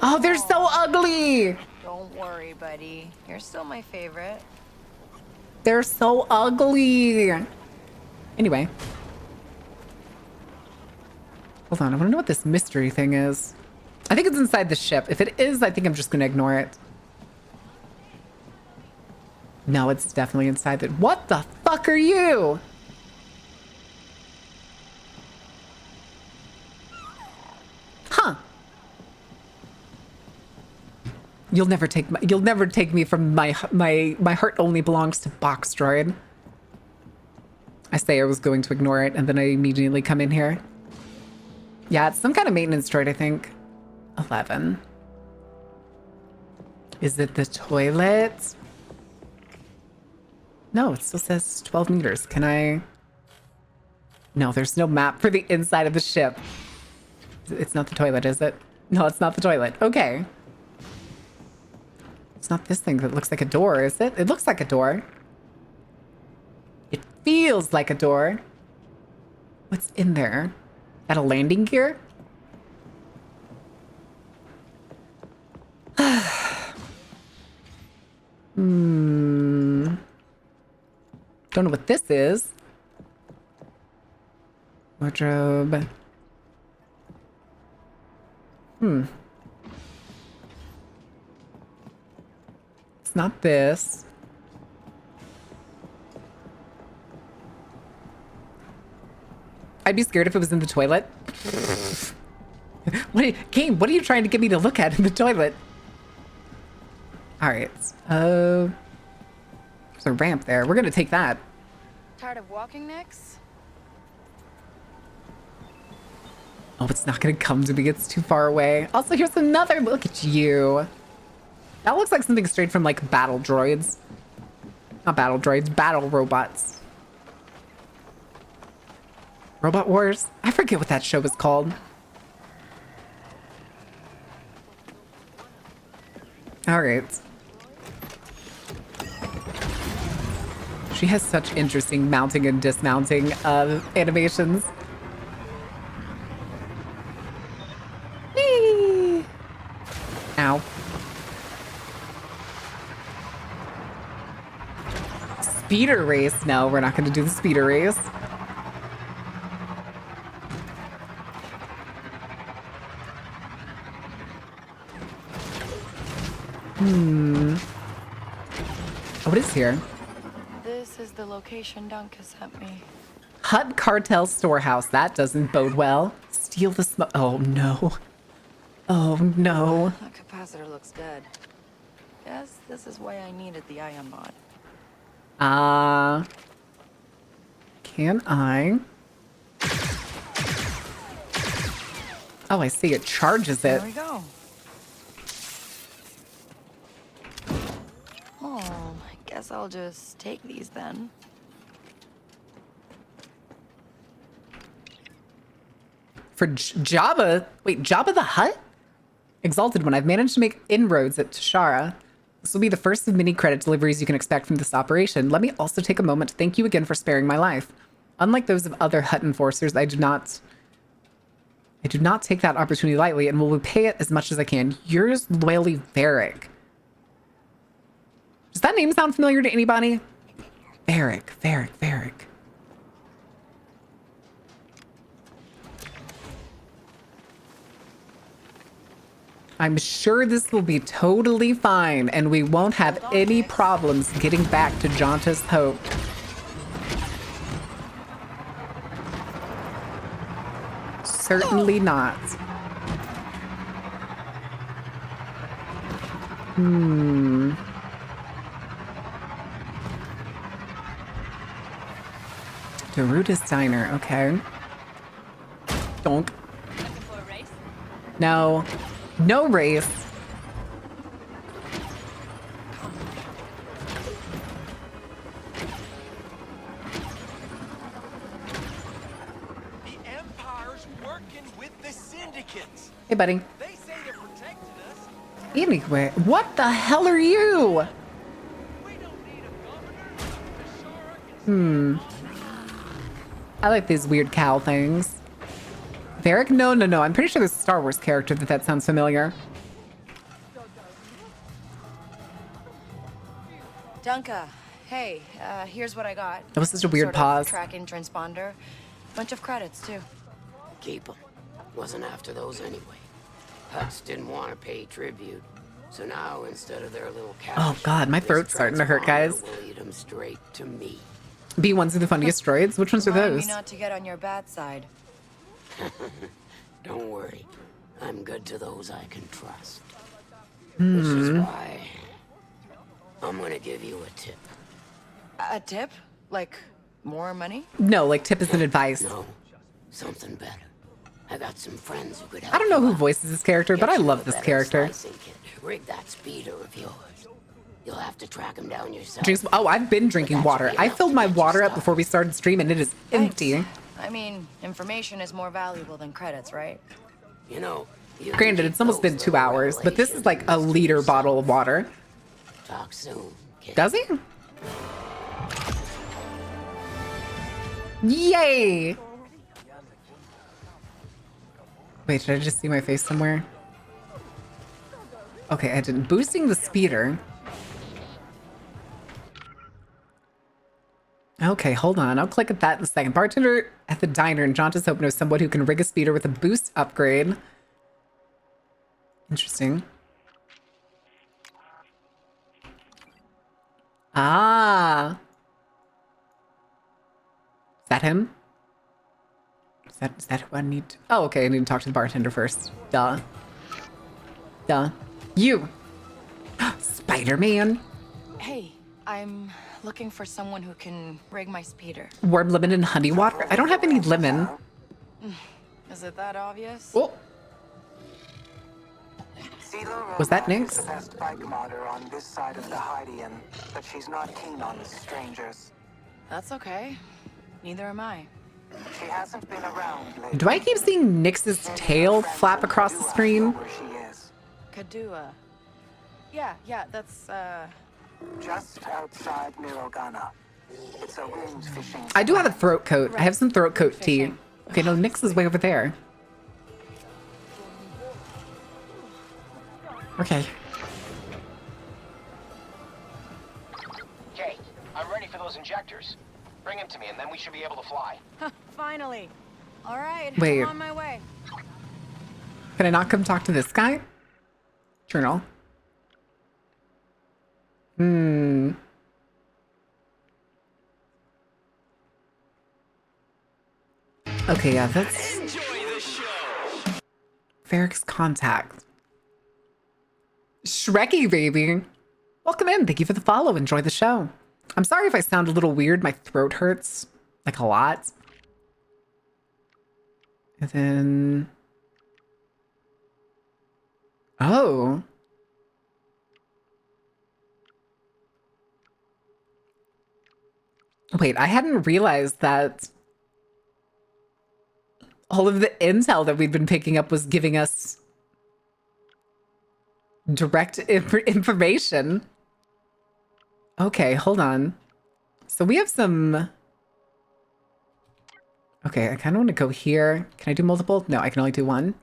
Oh, they're so ugly. Don't worry, buddy. You're still my favorite. They're so ugly. Anyway. Hold on, I want to know what this mystery thing is. I think it's inside the ship. If it is, I think I'm just going to ignore it. No, it's definitely inside the... What the fuck are you? Huh. You'll never take me from my heart only belongs to Box Droid. I say I was going to ignore it, and then I immediately come in here. Yeah, it's some kind of maintenance droid, I think. 11. Is it the toilet? No, it still says 12 meters. Can I... No, there's no map for the inside of the ship. It's not the toilet, is it? No, it's not the toilet. Okay. It's not this thing that looks like a door, is it? It looks like a door. It feels like a door. What's in there? At a landing gear? Don't know what this is. Wardrobe. It's not this. I'd be scared if it was in the toilet. Game, what are you trying to get me to look at in the toilet? All right. There's a ramp there. We're going to take that. Tired of walking next? Oh, it's not going to come to me. It's too far away. Also, here's another. Look at you. That looks like something straight from, like, battle droids. Not battle droids, battle robots. Robot Wars? I forget what that show was called. All right. She has such interesting mounting and dismounting animations. Whee! Ow. Speeder race? No, we're not going to do the speeder race. Oh, what is here? This is the location Dunk has sent me. Hut Cartel Storehouse. That doesn't bode well. Steal the smoke. Oh, no. Oh, no. That capacitor looks dead. Guess this is why I needed the ion mod. Can I? Oh, I see. It charges it. There we go. Oh, I guess I'll just take these then. For Jabba? Wait, Jabba the Hutt? Exalted One, I've managed to make inroads at Tashara. This will be the first of many credit deliveries you can expect from this operation. Let me also take a moment to thank you again for sparing my life. Unlike those of other Hutt enforcers, I do not take that opportunity lightly and will repay it as much as I can. Yours loyally, Varric. Does that name sound familiar to anybody? Varric. I'm sure this will be totally fine and we won't have any problems getting back to Jonta's Hope. Certainly not. Daruda's Diner, okay. Donk. No. No race. The Empire's working with the syndicates. Hey, buddy. They say they're protecting us. Anyway, what the hell are you? We don't need a governor. I like these weird cow things. Varric? No. I'm pretty sure there's a Star Wars character that sounds familiar. Dunka, hey, here's what I got. That was such a weird Sort of pause. Tracking transponder. Bunch of credits, too. Keep them. Wasn't after those anyway. Hutts didn't want to pay tribute, so now instead of their little cash, Oh god, my this throat's starting to hurt, guys. transponder will lead 'em straight to me. B1s are the funniest droids. Which ones are Remind those? me not to get on your bad side. Don't worry. I'm good to those I can trust. Which is why I'm gonna give you a tip. A tip? Like, more money? No, like tip is an advice. No, something better. I got some friends who could help I don't know you who out. voices this character, but Get I you love a this better character. slicing kit. Rig that speeder of yours. You'll have to track him down yourself. Drinks, oh, I've been drinking But that water. should be I enough filled to my get you water up started. before we started streaming. It is empty. Thanks. I mean, information is more valuable than credits, right? You know, you can Granted, keep it's almost those been 2 little hours, but this is like a revelations to liter yourself. bottle of water. Talk soon, kid. Does he? Yay! Wait, did I just see my face somewhere? Okay, I didn't. Boosting the speeder. Okay, hold on. I'll click at that in a second. Bartender at the diner in Jonta's Hope knows someone who can rig a speeder with a boost upgrade. Interesting. Ah. Is that him? Is that who I need to... Oh, okay. I need to talk to the bartender first. Duh. You. Spider-Man. Hey, I'm looking for someone who can rig my speeder. Warm lemon and honey water. I don't have any lemon. Is it that obvious? Oh, was that Nyx? The best bike modder on this side of the Hydian, but she's not keen on the strangers. That's okay. Neither am I. She hasn't been around lately. Do I keep seeing Nyx's tail flap across the screen? Where she is. Kadua. Yeah, that's, Just outside Mirogana. It's a wind fishing. I do have a throat coat. I have some throat coat tea. Fishing. Okay, no, Nyx is way over there. Okay. Okay, I'm ready for those injectors. Bring him to me, and then we should be able to fly. finally. All right, Wait. I'm on my way. Can I not come talk to this guy? Journal. Okay, yeah, that's... Enjoy the show. Varric's contact. Shrekky, baby. Welcome in. Thank you for the follow. Enjoy the show. I'm sorry if I sound a little weird. My throat hurts. Like a lot. And then... Oh. Wait, I hadn't realized that all of the intel that we'd been picking up was giving us direct information. Okay, hold on. So we have some... Okay, I kind of want to go here. Can I do multiple? No, I can only do one.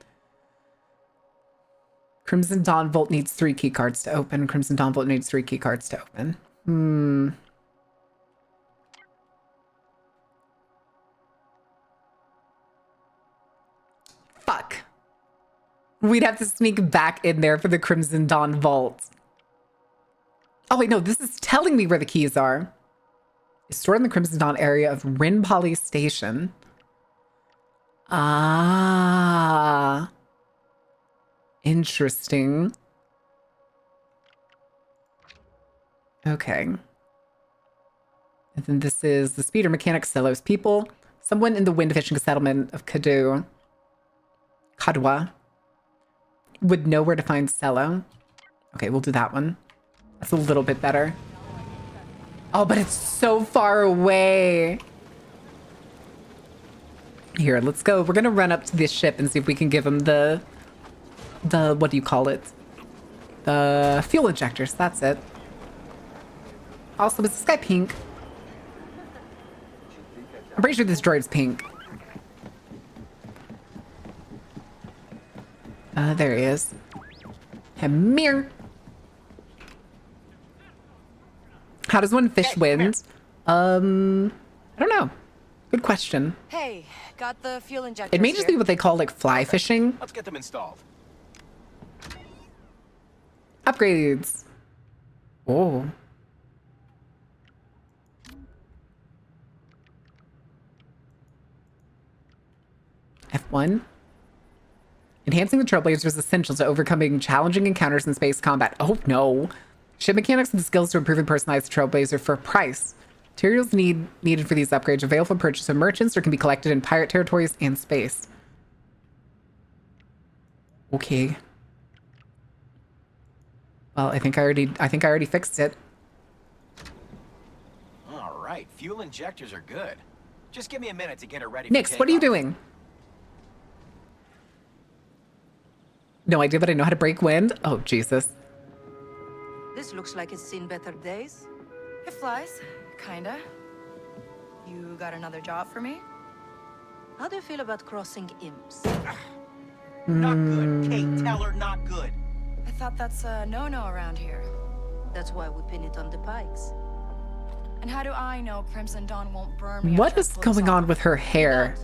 Crimson Dawn Vault needs 3 key cards to open. Crimson Dawn Vault needs 3 key cards to open. Fuck. We'd have to sneak back in there for the Crimson Dawn Vault. Oh, wait, no, this is telling me where the keys are. It's stored in the Crimson Dawn area of Rinpoly Station. Ah. Interesting. Okay. And then this is the speeder mechanic, Celo's people. Someone in the wind fishing settlement of Kadwa would know where to find Celo. Okay, we'll do that one. That's a little bit better. Oh, but it's so far away. Here, let's go. We're gonna run up to this ship and see if we can give him the what do you call it? The fuel injectors, that's it. Also, is this guy pink? I'm pretty sure this droid's pink. There he is. Hamir. How does one fish wind? I don't know. Good question. Hey, got the fuel injectors. It may just be what they call like fly fishing. Let's get them installed. Upgrades. Oh. F1. Enhancing the Trailblazer is essential to overcoming challenging encounters in space combat. Oh no. Ship mechanics and the skills to improve and personalize the Trailblazer for a price. Materials needed for these upgrades are available for purchase from merchants or can be collected in pirate territories and space. Okay. Well, I think I already fixed it. All right, fuel injectors are good. Just give me a minute to get her ready. Nix, what are you doing? No idea, but I know how to break wind. Oh, Jesus. This looks like it's seen better days. It flies, kinda. You got another job for me? How do you feel about crossing imps? Not good, Kate. Tell her not good. I thought that's a no-no around here. That's why we pin it on the pikes. And how do I know Crimson Dawn won't burn me? What after I is pull this going on off? with her hair?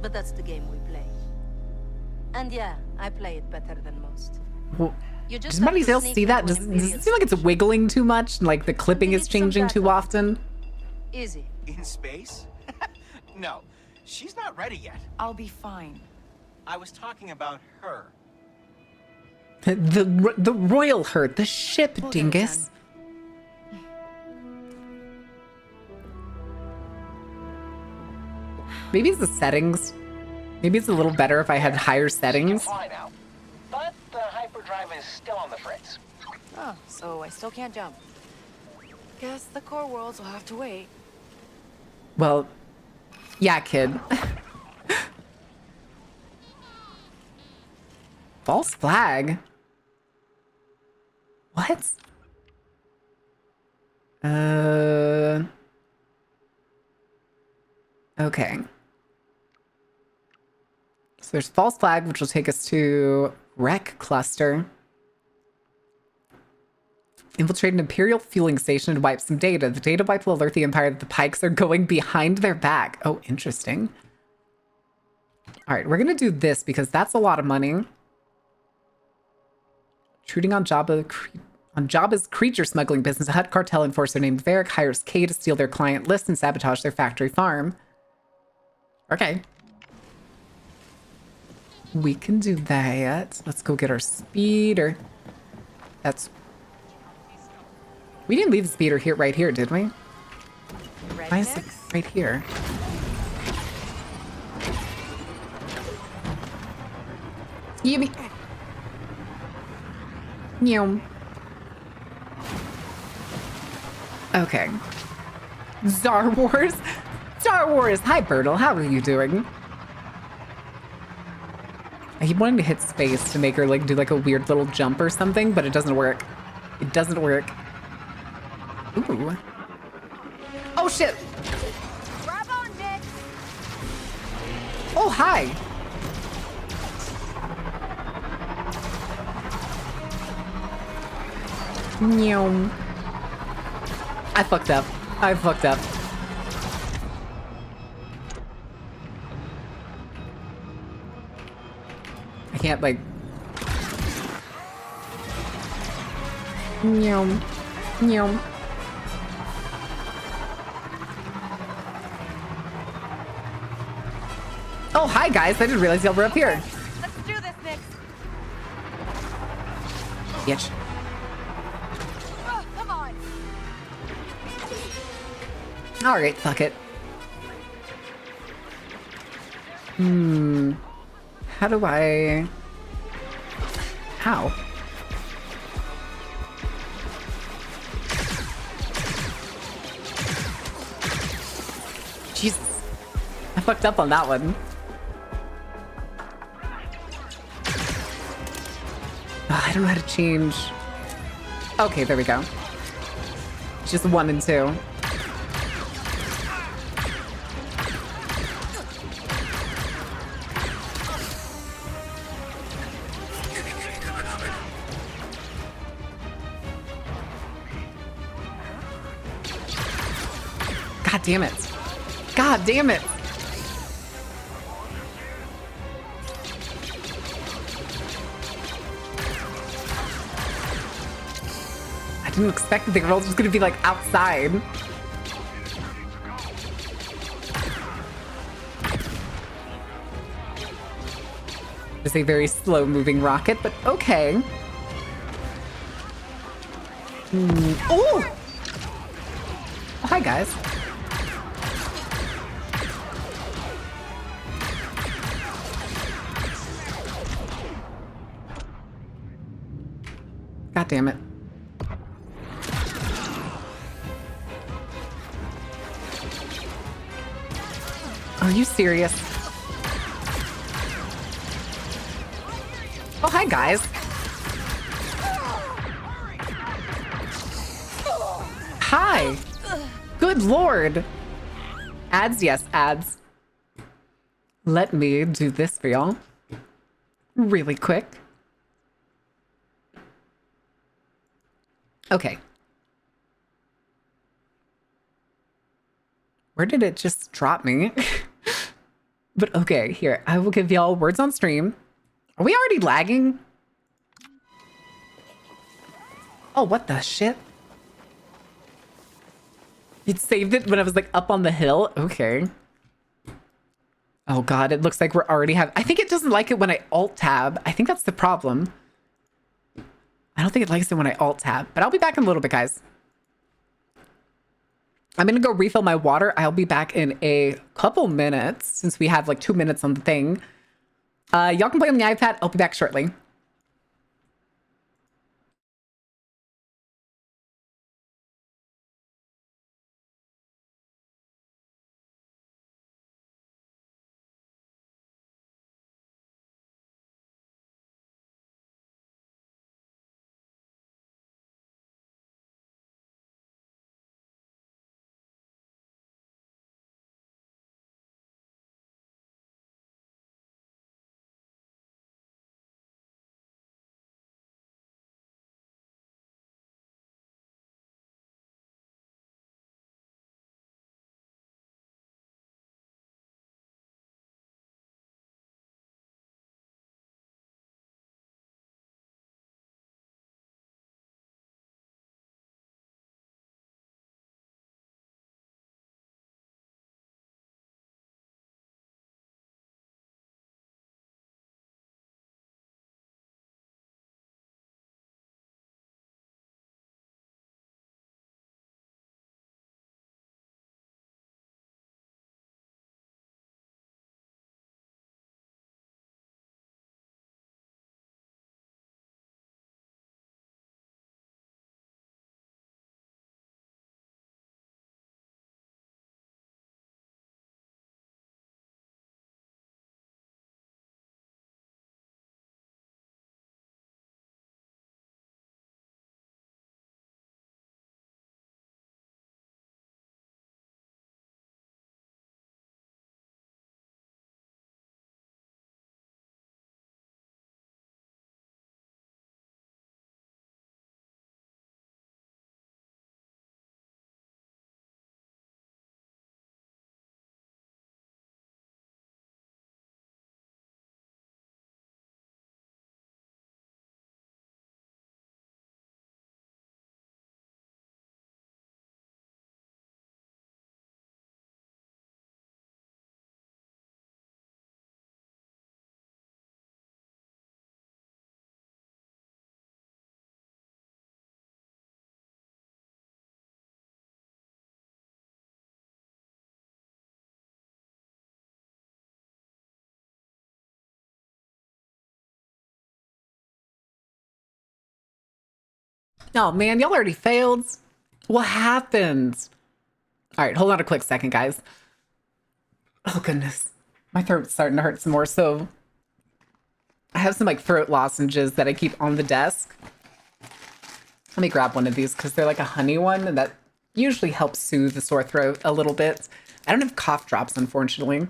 But that's the game we play. And yeah, I play it better than most. Well, You just does have anybody to else sneak see that? into Does an it Imperial seem like it's station. wiggling too much? And like the clipping is Need some changing too backup. often? Easy. In space? No, she's not ready yet. I'll be fine. I was talking about her. The royal herd, the ship, We'll get it dingus. Maybe it's the settings. Maybe it's a little better if I had higher You settings. can fly now, but the hyperdrive is still on the fritz. Oh, so I still can't jump. Guess the core worlds will have to wait. Well, yeah, kid. False flag? What? Okay. So there's false flag, which will take us to wreck cluster. Infiltrate an Imperial fueling station and wipe some data. The data wipe will alert the Empire that the pikes are going behind their back. Oh, interesting. All right, we're going to do this because that's a lot of money. Intruding on Jabba's creature smuggling business, a Hutt cartel enforcer named Varric hires Kay to steal their client list and sabotage their factory farm. Okay. We can do that. Let's go get our speeder. We didn't leave the speeder here, right here, did we? Ready, Why is it Nix? right here? Yippee. Meow. Okay. Star Wars? Star Wars! Hi, Bertle. How are you doing? I keep wanting to hit space to make her, like, do, like, a weird little jump or something, but it doesn't work. It doesn't work. Ooh. Oh, shit! Grab on, Nick! Oh, hi! Meow. I fucked up. I fucked up. I can't, like... Meow. Meow. Oh, hi, guys. I didn't realize y'all were up here. Let's do this, Nick! Bitch. Come on! All right, fuck it. How do I... How? Jesus. I fucked up on that one. Oh, I don't know how to change. Okay, there we go. Just 1 and 2. God damn it. God damn it. I didn't expect that they were all just gonna be like outside. It's a very slow moving rocket, but okay. Oh! Oh, hi guys. God damn it. Are you serious? Oh, hi, guys. Hi. Good lord. Ads, yes, ads. Let me do this for y'all. Really quick. Okay. Where did it just drop me? But okay, here. I will give y'all words on stream. Are we already lagging? Oh, what the shit? It saved it when I was like up on the hill? Okay. Oh god, it looks like we're already I think it doesn't like it when I alt tab. I think that's the problem. I don't think it likes it when I alt tab, but I'll be back in a little bit, guys. I'm gonna go refill my water. I'll be back in a couple minutes since we have like 2 minutes on the thing. Y'all can play on the iPad. I'll be back shortly. Oh man, y'all already failed. What happened? All right, hold on a quick second, guys. Oh goodness, my throat's starting to hurt some more. So I have some like throat lozenges that I keep on the desk. Let me grab one of these because they're like a honey one, and that usually helps soothe the sore throat a little bit. I don't have cough drops, unfortunately.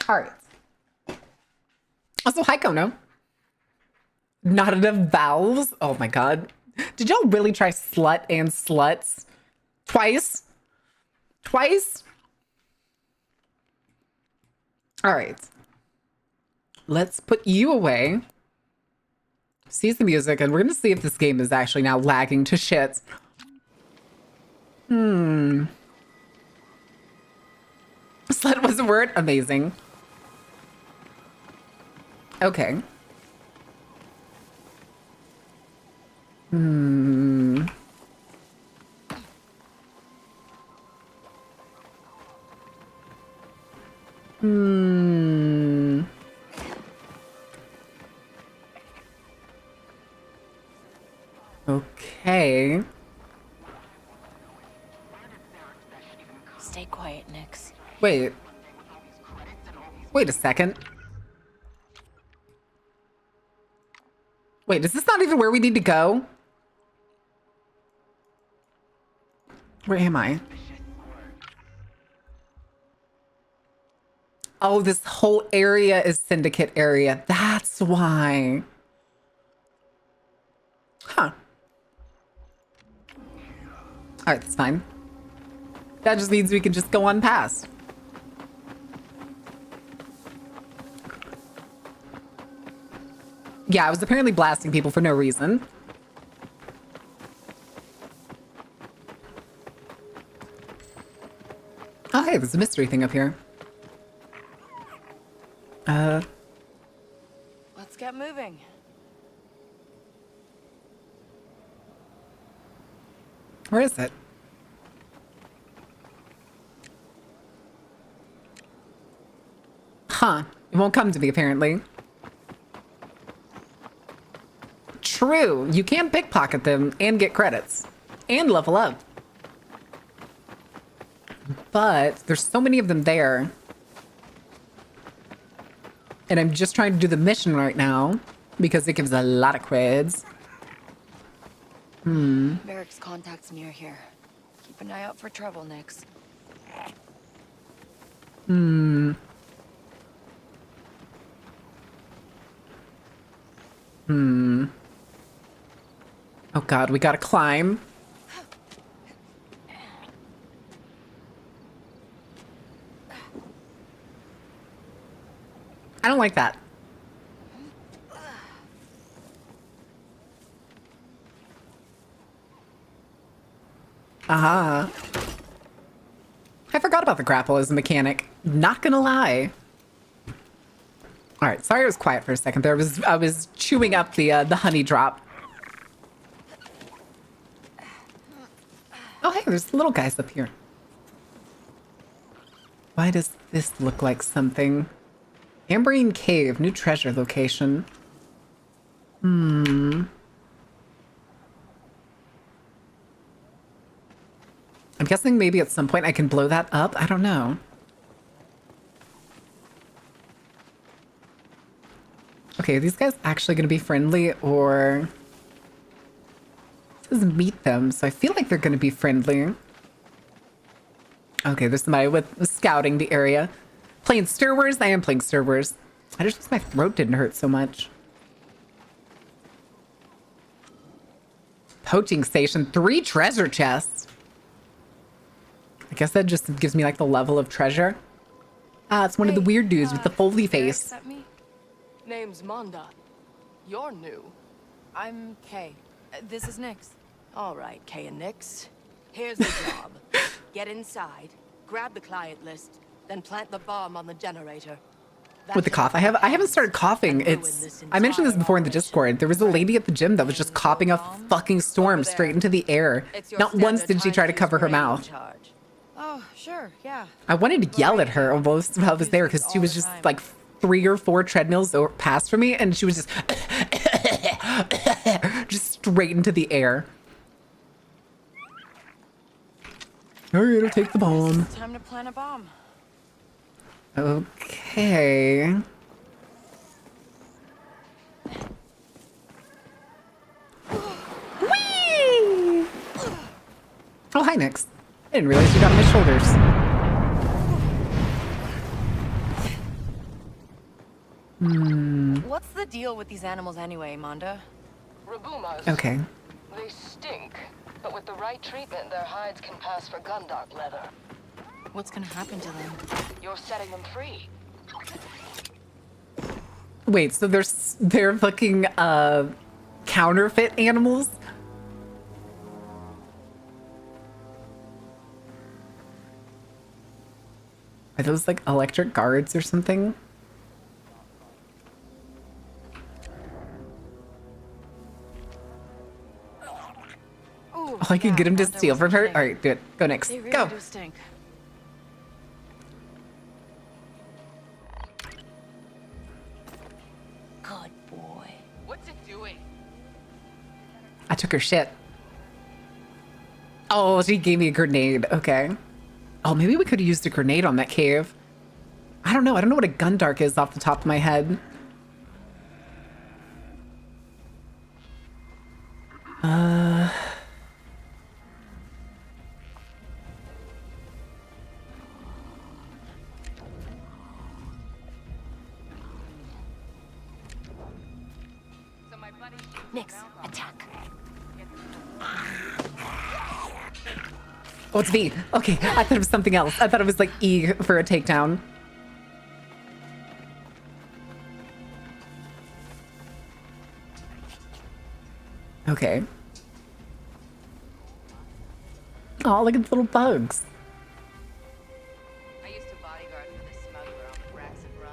All right. Also, hi, Kono. Not enough vowels? Oh my god. Did y'all really try slut and sluts? Twice? Twice? All right. Let's put you away. Cease the music, and we're gonna see if this game is actually now lagging to shit. Slut was a word? Amazing. Okay. Okay. Stay quiet, Nix. Wait. Wait a second. Wait, is this not even where we need to go? Where am I? Oh, this whole area is Syndicate area. That's why. Huh. All right, that's fine. That just means we can just go on past. Yeah, I was apparently blasting people for no reason. Oh, hey, there's a mystery thing up here. Let's get moving. Where is it? Huh. It won't come to me, apparently. True. You can pickpocket them and get credits. And level up. But there's so many of them there. And I'm just trying to do the mission right now because it gives a lot of creds. Merrick's contact's near here. Keep an eye out for trouble, Nix. Oh god, we gotta climb. I don't like that. I forgot about the grapple as a mechanic. Not gonna lie. All right, sorry I was quiet for a second there. I was chewing up the honey drop. Oh hey, there's little guys up here. Why does this look like something? Amberine Cave, new treasure location. I'm guessing maybe at some point I can blow that up. I don't know. Okay, are these guys actually going to be friendly or... It says meet them, so I feel like they're going to be friendly. Okay, there's somebody with scouting the area. Playing Star Wars? I am playing Star Wars. I just wish my throat didn't hurt so much. Poaching station, 3 treasure chests. I guess that just gives me like the level of treasure. Ah, it's one of the weird dudes with the foldy face. Accept me? Name's Manda. You're new. I'm Kay. This is Nix. All right, Kay and Nix. Here's the job. Get inside, grab the client list, then plant the bomb on the generator. With the cough, I haven't started coughing. I mentioned this before in the Discord. There was a lady at the gym that was just coughing up fucking storm straight into the air. Not once did she try to cover her mouth. Oh, sure, yeah. I wanted to yell at her almost while I was there because she was just like 3 or 4 treadmills past from me, and she was just straight into the air. All right, I'll take the bomb. Time to plant a bomb. Okay. Whee! Oh, hi, Nyx. I didn't realize you got on my shoulders. What's the deal with these animals anyway, Manda? Rabumas. Okay. They stink, but with the right treatment, their hides can pass for Gundog leather. What's gonna happen to them? You're setting them free. Wait, so they're fucking counterfeit animals? Are those like electric guards or something? Ooh, Oh, I could get him to Manda steal was from her? kidding. All right, do it. Go next. They really Go. do stink. Good boy. What's it doing? I took her shit. Oh, she gave me a grenade. Okay. Oh, maybe we could have used a grenade on that cave. I don't know. I don't know what a Gundark is off the top of my head. Nyx, attack. Oh, it's V. Okay, I thought it was something else. I thought it was like E for a takedown. Okay. Oh, look at the little bugs. I used to bodyguard for this smuggler on the Braxton Run.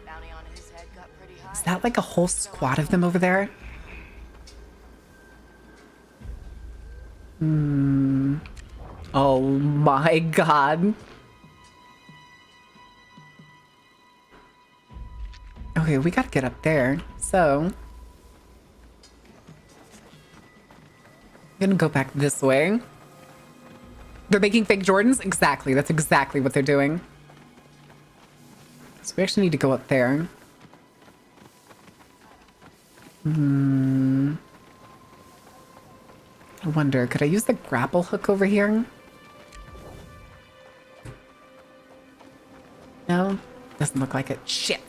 Bounty on his head got pretty high. Is that like a whole squad of them over there? Oh my god. Okay, we gotta get up there. So, I'm gonna go back this way. They're making fake Jordans? Exactly. That's exactly what they're doing. So we actually need to go up there. I wonder, could I use the grapple hook over here? No? Doesn't look like it. Shit.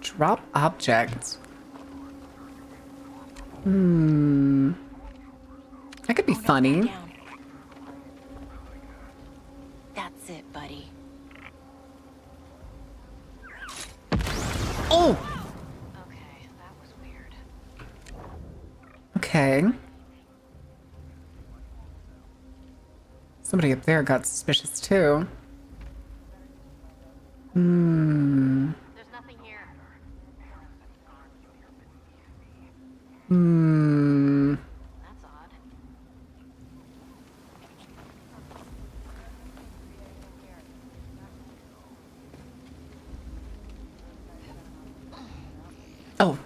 Drop object. That could be funny. Down. That's it, buddy. Oh! Okay, that was weird. Okay. Somebody up there got suspicious too. There's nothing here. That's odd. Oh.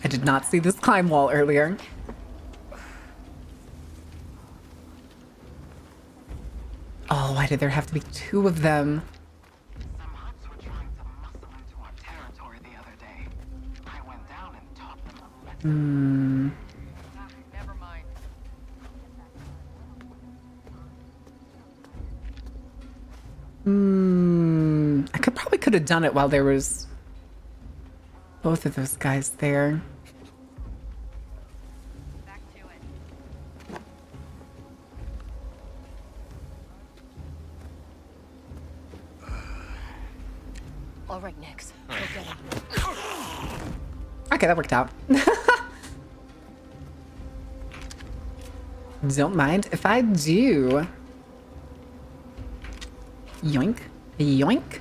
I did not see this climb wall earlier. Oh, why did there have to be two of them? Some huts were trying to muscle into our territory the other day. I went down and taught them a lesson. Never mind. I could have done it while there was both of those guys there. Back to it. All right, Nyx. Go get him. Okay, that worked out. Don't mind if I do. Yoink. Yoink.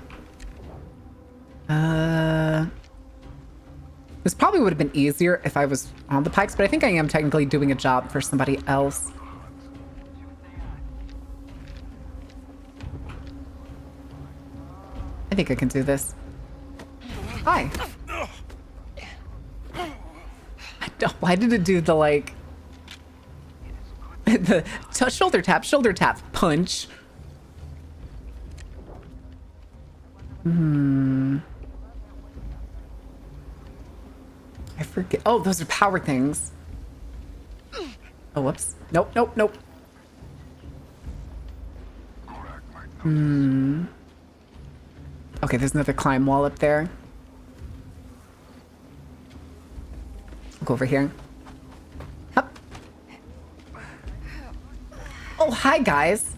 This probably would have been easier if I was on the pikes, but I think I am technically doing a job for somebody else. I think I can do this. Hi. Why did it do the, like... the shoulder tap, punch? I forget. Oh, those are power things. Oh, whoops. Nope, nope, nope. Okay, there's another climb wall up there. I'll go over here. Hup. Oh, hi, guys.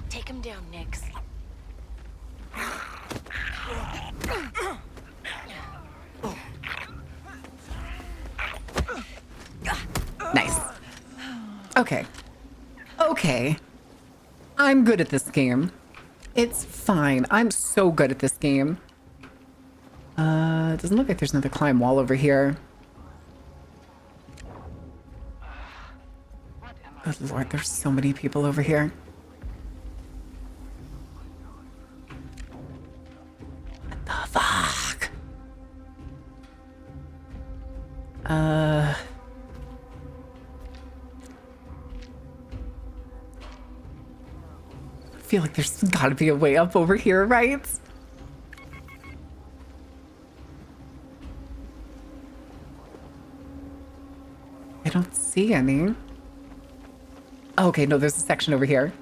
Take him down, Nix. Nice. Okay. Okay. I'm good at this game. It's fine. I'm so good at this game. It doesn't look like there's another climb wall over here. Good lord, there's so many people over here. What the fuck? I feel like there's gotta be a way up over here, right? I don't see any. Oh, okay, no, there's a section over here.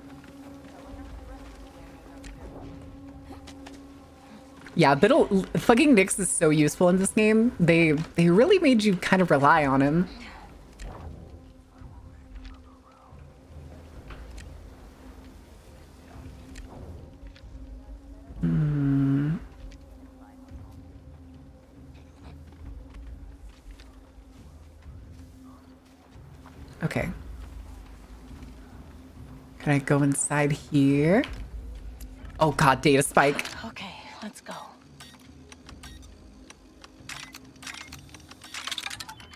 Yeah, fucking Nix is so useful in this game. They really made you kind of rely on him. Okay. Can I go inside here? Oh god, data spike. Okay, let's go.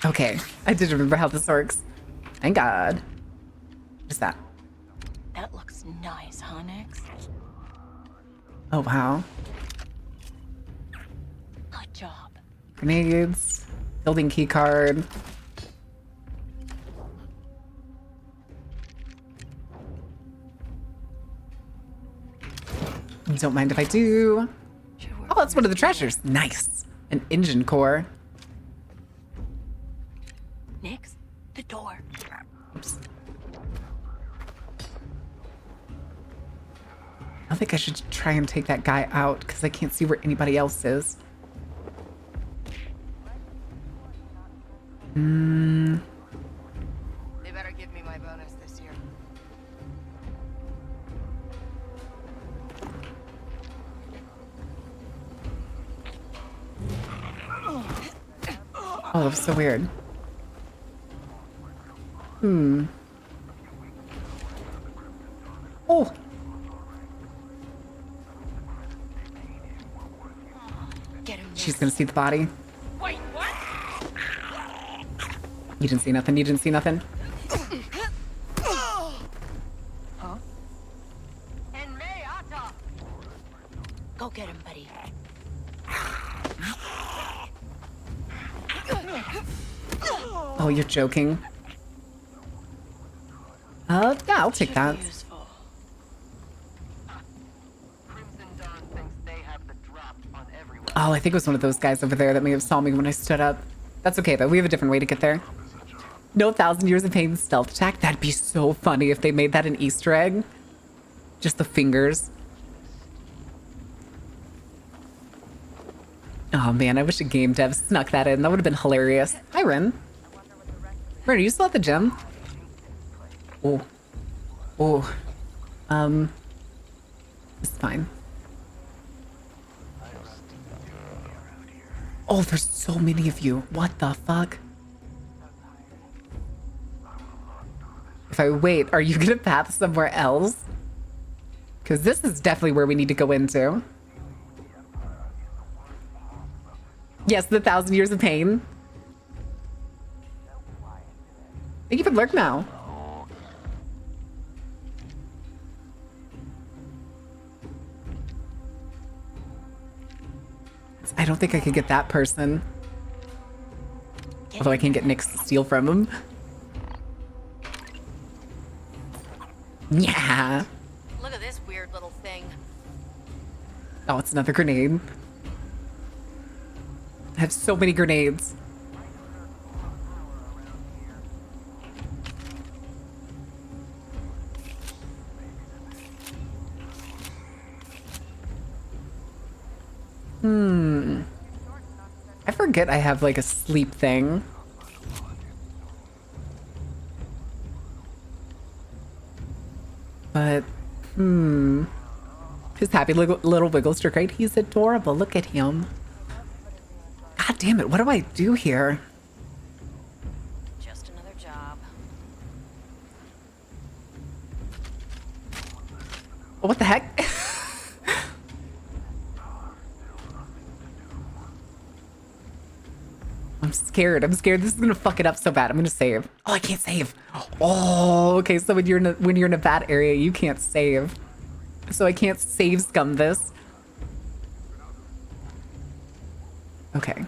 Okay, I did remember how this works. Thank god. What's that? That looks nice, huh, Nix? Oh wow. Good job. Grenades. Building key card. Don't mind if I do. Oh, that's one of the treasures. Nice. An engine core. Nix, the door. Oops. I think I should try and take that guy out because I can't see where anybody else is. They better give me my bonus this year. Oh, that was so weird. Oh. Get him, Nix. She's gonna see the body. Wait, what? You didn't see nothing. You didn't see nothing. And me, Atta. Go get him, buddy. Oh, you're joking. Yeah, I'll take that. Useful. Crimson Dawn thinks they have the drop on everyone. Oh, I think it was one of those guys over there that may have saw me when I stood up. That's okay, though. We have a different way to get there. No 1,000 Years of Pain stealth attack. That'd be so funny if they made that an Easter egg. Just the fingers. Oh, man. I wish a game dev snuck that in. That would have been hilarious. Hi, Ren. Ren, are you still at the gym? Oh. Oh. It's fine. Oh, there's so many of you. What the fuck? If I wait, are you gonna path somewhere else? Because this is definitely where we need to go into. Yes, the 1,000 years of pain. Thank you for lurk now. I don't think I could get that person. Although I can get Nyx to steal from him. Yeah. Look at this weird little thing. Oh, it's another grenade. I have so many grenades. I forget I have like a sleep thing. But, his happy little Wigglester, right? He's adorable. Look at him. God damn it. What do I do here? Just another job. What the heck? I'm scared. I'm scared. This is gonna fuck it up so bad. I'm gonna save. Oh, I can't save. Oh, okay. So when you're in a bad area, you can't save. So I can't save scum this. Okay.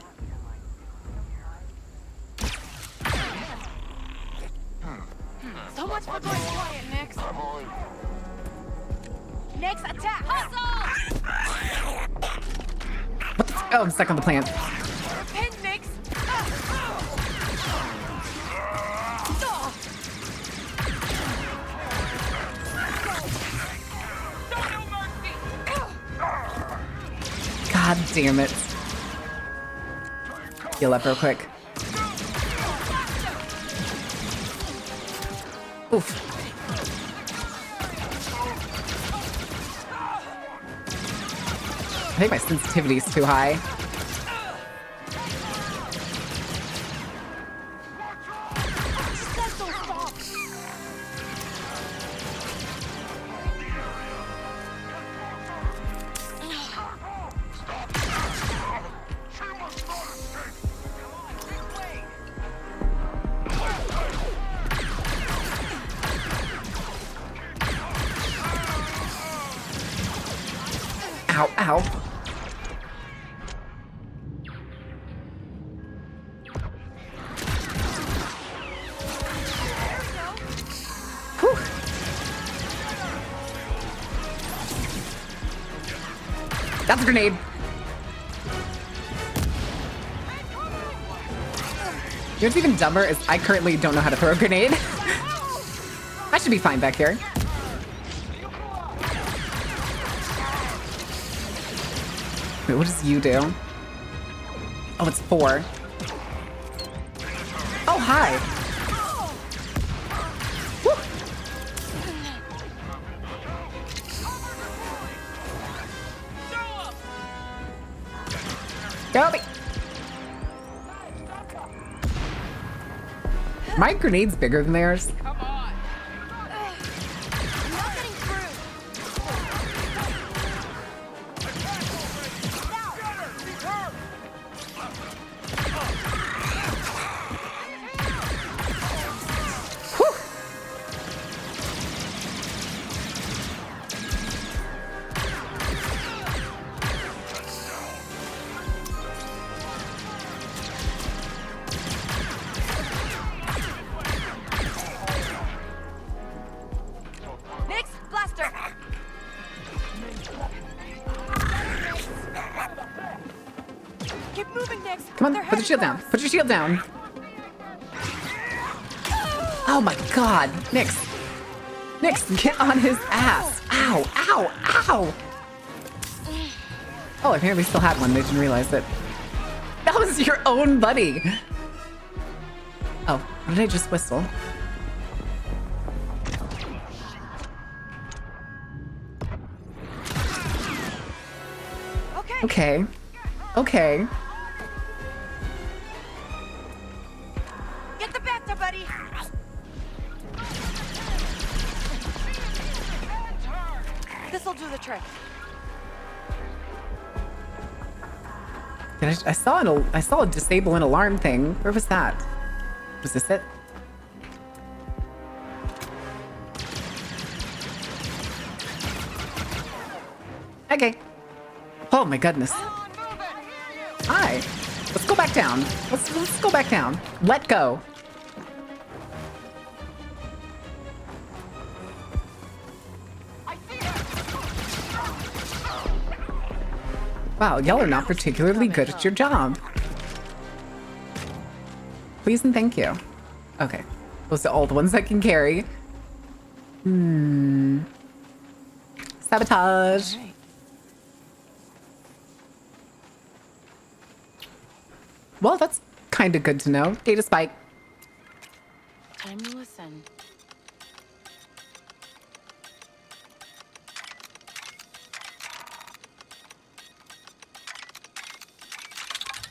So much for going quiet, Nyx. Nyx, attack! Hustle! What the oh, I'm stuck on the plant. Pin, Nyx! God damn it. Heal up real quick. Oof. I think my sensitivity is too high. Ow, ow. Whew. That's a grenade. You know what's even dumber is I currently don't know how to throw a grenade. I should be fine back here. Wait, what does you do? Oh, it's 4. Oh, hi. Woo. Go me. My grenade's bigger than theirs. Nyx, blaster! Keep moving, Nyx. Come They're on, put your shield down. heading Put your shield down. Oh my god, Nyx. Nyx, get on his ass. Ow, ow, ow. Oh, I apparently still had one. They didn't realize it. That was your own buddy. Oh, what did I just whistle? Okay. Okay. Okay. Get the bathtub, buddy. This'll do the trick. I saw a disable an alarm thing. Where was that? Was this it? Okay. Oh my goodness. Hi. Let's go back down. Let's go back down. Let go. Wow, y'all are not particularly good at your job. Please and thank you. Okay. Those are all the ones I can carry. Sabotage. All right. Well, that's kind of good to know. Data spike. Time to listen.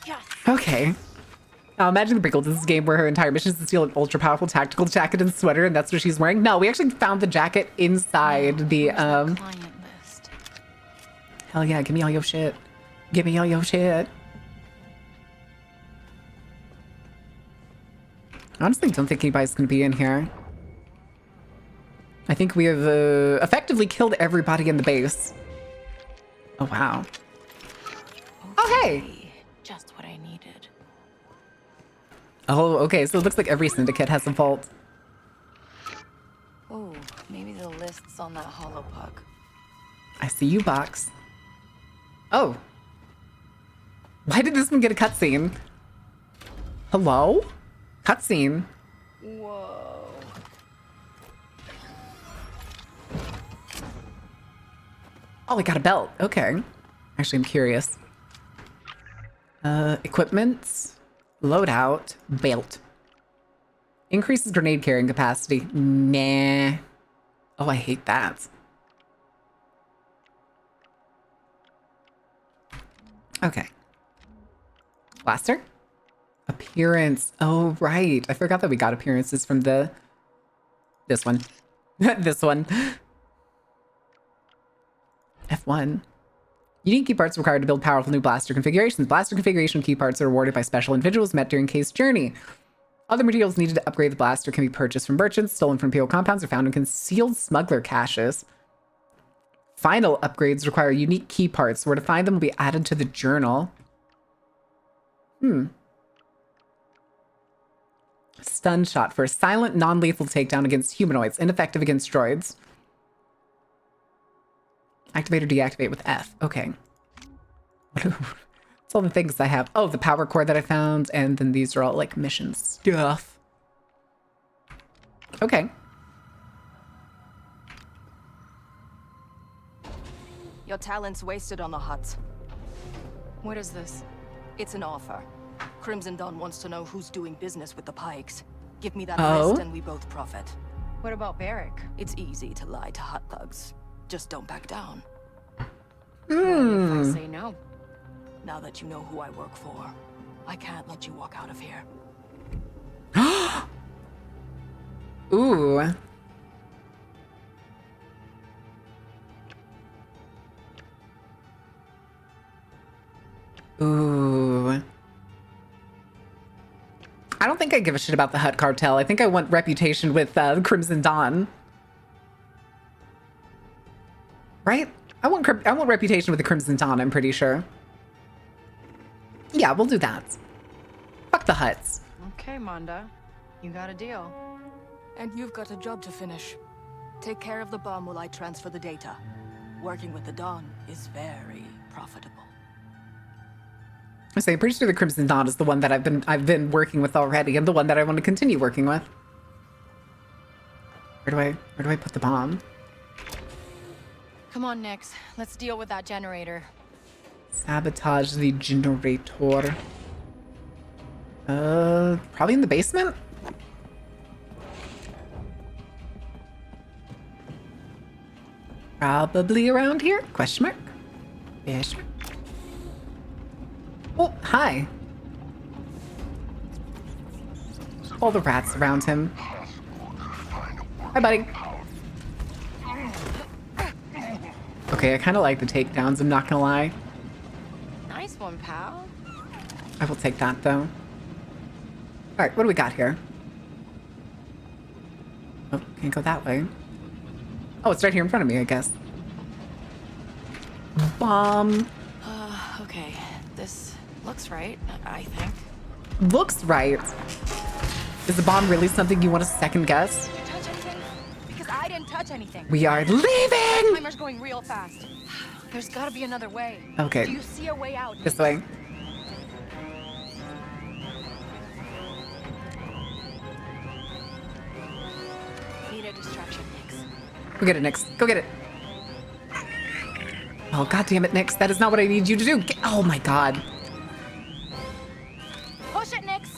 Yes. Okay. Now imagine the prequel to this game where her entire mission is to steal an ultra-powerful tactical jacket and sweater, and that's what she's wearing. No, we actually found the jacket inside the, Client list. Hell yeah, give me all your shit. Give me all your shit. Honestly, don't think anybody's gonna be in here. I think we have effectively killed everybody in the base. Oh, wow. Oh, hey! Just what I needed. Oh, okay, so it looks like every syndicate has a vault. Oh, maybe the list's on that hollow puck. I see you, box. Oh. Why did this one get a cutscene? Hello? Cutscene. Whoa. Oh, I got a belt. Okay. Actually, I'm curious. Equipment. Loadout. Belt. Increases grenade carrying capacity. Nah. Oh, I hate that. Okay. Blaster. Appearance. Oh, right. I forgot that we got appearances from this one. This one. F1. Unique key parts required to build powerful new blaster configurations. Blaster configuration key parts are awarded by special individuals met during case journey. Other materials needed to upgrade the blaster can be purchased from merchants, stolen from PO compounds, or found in concealed smuggler caches. Final upgrades require unique key parts. Where to find them will be added to the journal. Stun shot for a silent, non-lethal takedown against humanoids, ineffective against droids. Activate or deactivate with F. Okay. It's all the things I have. Oh, the power core that I found, and then these are all like mission stuff. Okay. Your talent's wasted on the Hutts. What is this? It's an offer. Crimson Dawn wants to know who's doing business with the Pikes. Give me that Oh? list and we both profit. What about Barrick? It's easy to lie to Hutt thugs. Just don't back down. If I say no. Now that you know who I work for, I can't let you walk out of here. Ooh. Ooh. I don't think I give a shit about the Hutt cartel. I think I want reputation with Crimson Dawn. Right? I want reputation with the Crimson Dawn, I'm pretty sure. Yeah, we'll do that. Fuck the Hutts. Okay, Manda. You got a deal. And you've got a job to finish. Take care of the bomb while I transfer the data. Working with the Dawn is very profitable. I say, I'm pretty sure the Crimson Dawn is the one that I've been working with already, and the one that I want to continue working with. Where do I put the bomb? Come on, Nix. Let's deal with that generator. Sabotage the generator. Probably in the basement? Probably around here? Question mark? Yes. Oh, hi. All the rats around him. Hi, buddy. Okay, I kind of like the takedowns, I'm not gonna lie. Nice one, pal. I will take that, though. All right, what do we got here? Oh, can't go that way. Oh, it's right here in front of me, I guess. Bomb. Okay. This looks right, I think. Looks right. Is the bomb really something you want to second guess? Did you touch anything? Because I didn't touch anything. We are leaving! Timer's going real fast. There's gotta be another way. Okay. Do you see a way out? This way. Need a distraction, Nix. Go get it, Nix. Go get it. Oh, God damn it, Nix. That is not what I need you to do. Oh, my God. Push it, Nix!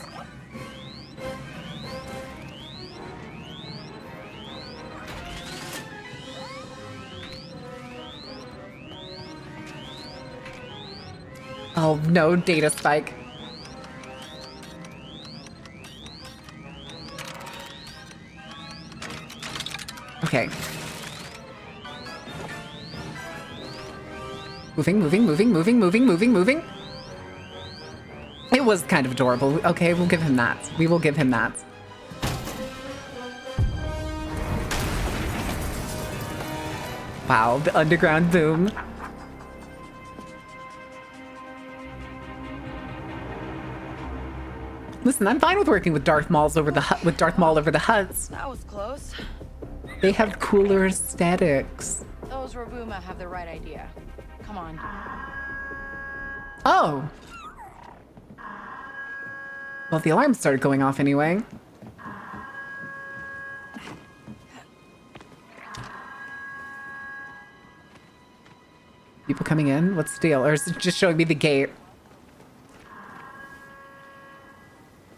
Oh, no. Data spike. Okay. Moving. It was kind of adorable. Okay, we'll give him that. We will give him that. Wow, the underground boom. Listen, I'm fine with working with Darth Maul over the huts. That was close. They have cooler aesthetics. Those Rabuma have the right idea. Come on. Oh. Well, the alarm started going off anyway. People coming in? What's the deal? Or is it just showing me the gate?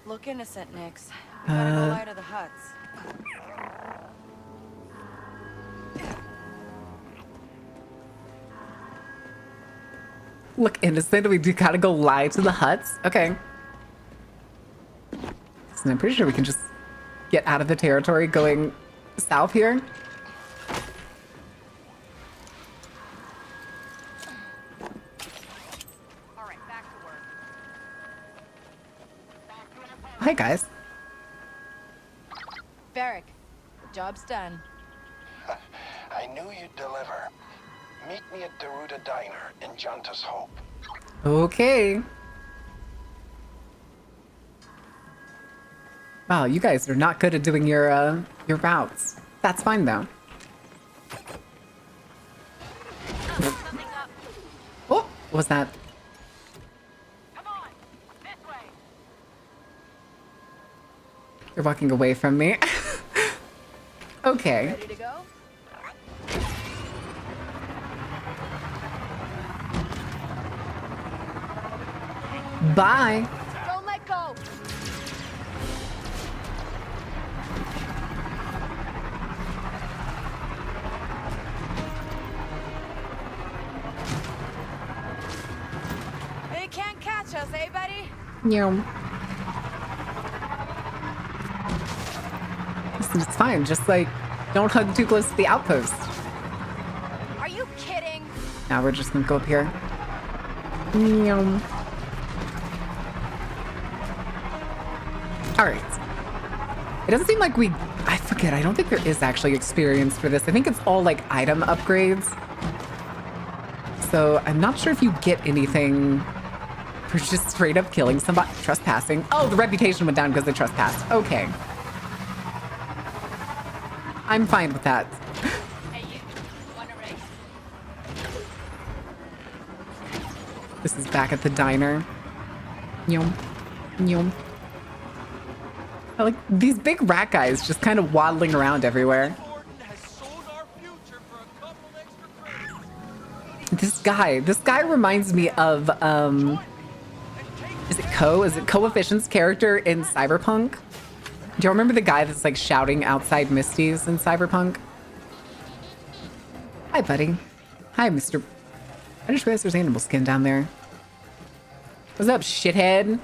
Look innocent, Nix. We gotta go light of the huts. Look innocent. We do gotta go lie to the huts. Okay. So I'm pretty sure we can just get out of the territory going south here. Hi, guys. Varric, job's done. I knew you'd deliver. Meet me at Daruda Diner in Janta's Hope. Okay. Wow, you guys are not good at doing your routes. That's fine, though. Oh, what was that? Come on, this way. You're walking away from me. Okay. Ready to go? Bye. Don't let go. They can't catch us, eh, buddy? Listen, it's fine. Just like, don't hug too close to the outpost. Are you kidding? Now we're just gonna go up here. All right. It doesn't seem like I forget. I don't think there is actually experience for this. I think it's all like item upgrades. So I'm not sure if you get anything for just straight up killing somebody. Trespassing. Oh, the reputation went down because they trespassed. Okay. I'm fine with that. Hey, you. Wanna race? This is back at the diner. Yum. Yum. I like these big rat guys just kind of waddling around everywhere. This guy reminds me of, is it Co? Is it Coefficient's character in Cyberpunk? Do you remember the guy that's like shouting outside Misty's in Cyberpunk? Hi, buddy. Hi, Mr. I just realized there's animal skin down there. What's up, shithead?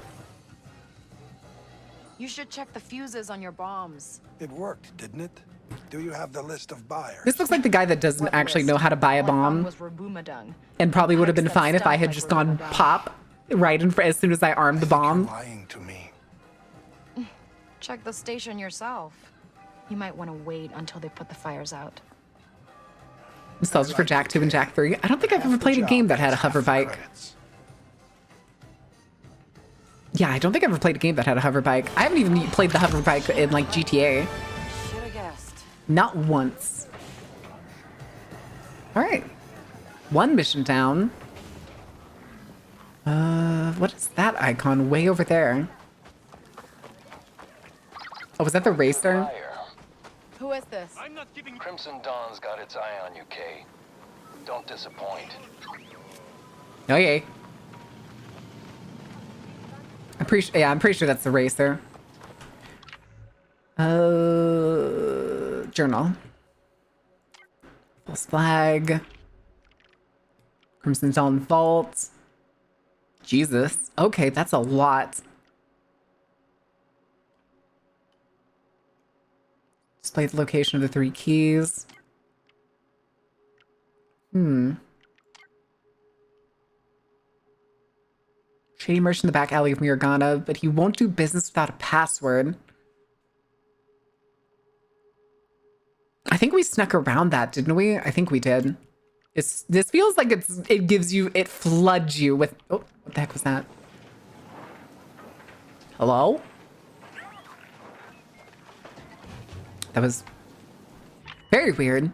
You should check the fuses on your bombs. It worked, didn't it? Do you have the list of buyers? This looks like the guy that doesn't What actually list? know how to buy a All I found bomb, was Rabumadung. and probably would have been Pipes that fine if I stunk had like just gone Rabumadung. pop right in front as soon as I armed the You're bomb. lying to me. Check the station yourself. You might want to wait until they put the fires out. Nostalgia for Jack 2 and Jack 3. I don't think I've ever played a game that had a hover bike. Yeah, I don't think I've ever played a game that had a hover bike. I haven't even played the hover bike in like GTA. Should have guessed. Not once. All right. One mission down. What is that icon way over there? Oh, was that the racer? Who is this? I'm not giving. Crimson Dawn's got its eye on you, Kay. Don't disappoint. Oh, yay. I'm pretty sure that's the racer. Journal. False flag. Crimson Dawn Vault. Jesus. Okay, that's a lot. Display the location of the 3 keys. Shady merchant in the back alley of Miragana, but he won't do business without a password. I think we snuck around that, didn't we? I think we did. This feels like it floods you with, oh, what the heck was that? Hello? That was very weird.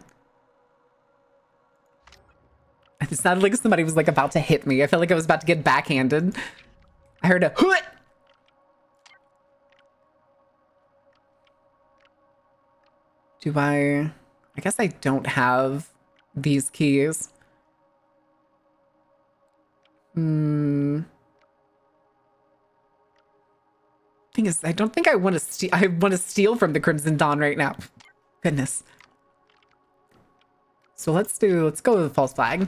It sounded like somebody was like about to hit me. I felt like I was about to get backhanded. I heard a hoot. Do I guess I don't have these keys. Thing is, I don't think I want to steal. I want to steal from the Crimson Dawn right now. Goodness. So let's go with the false flag.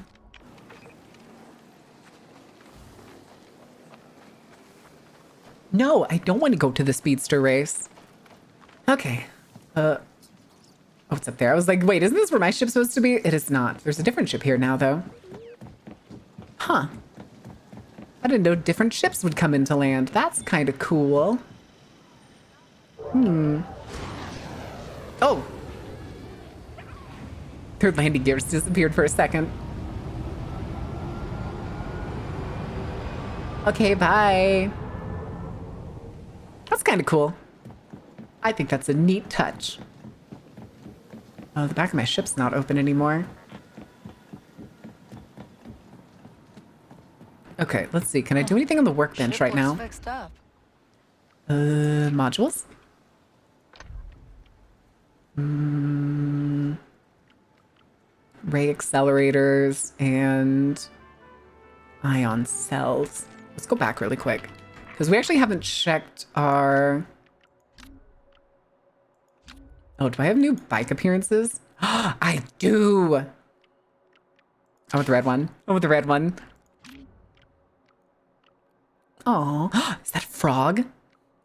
No, I don't want to go to the speedster race. Okay. Oh, it's up there. I was like, wait, isn't this where my ship's supposed to be? It is not. There's a different ship here now, though. Huh. I didn't know different ships would come into land. That's kind of cool. Oh. Their landing gears disappeared for a second. Okay, bye. That's kind of cool. I think that's a neat touch. Oh, the back of my ship's not open anymore. Okay, let's see. Can I do anything on the workbench right now? Fixed up. Modules? Ray accelerators and ion cells. Let's go back really quick. Because we actually haven't checked our... Oh, do I have new bike appearances? I do! I want the red one. I want the red one. Oh, is that a frog?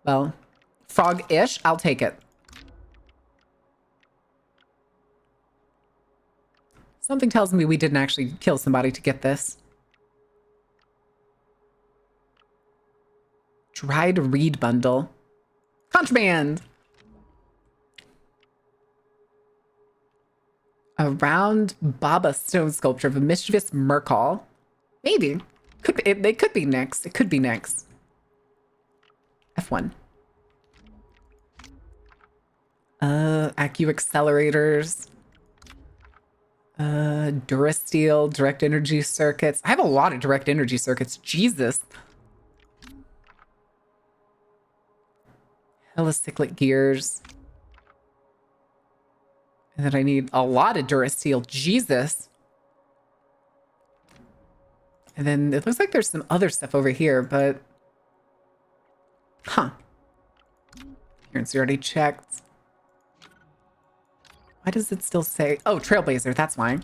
Well, frog-ish. I'll take it. Something tells me we didn't actually kill somebody to get this. Dried reed bundle. Contraband! A round Baba stone sculpture of a mischievous Mercall. Maybe. They could be next. It could be next. F1. Accu accelerators. Durasteel, direct energy circuits. I have a lot of direct energy circuits. Jesus. Helicyclic gears. And then I need a lot of Durasteel. Jesus. And then it looks like there's some other stuff over here, but... Huh. Appearance already checked. Why does it still say... Oh, Trailblazer, that's why.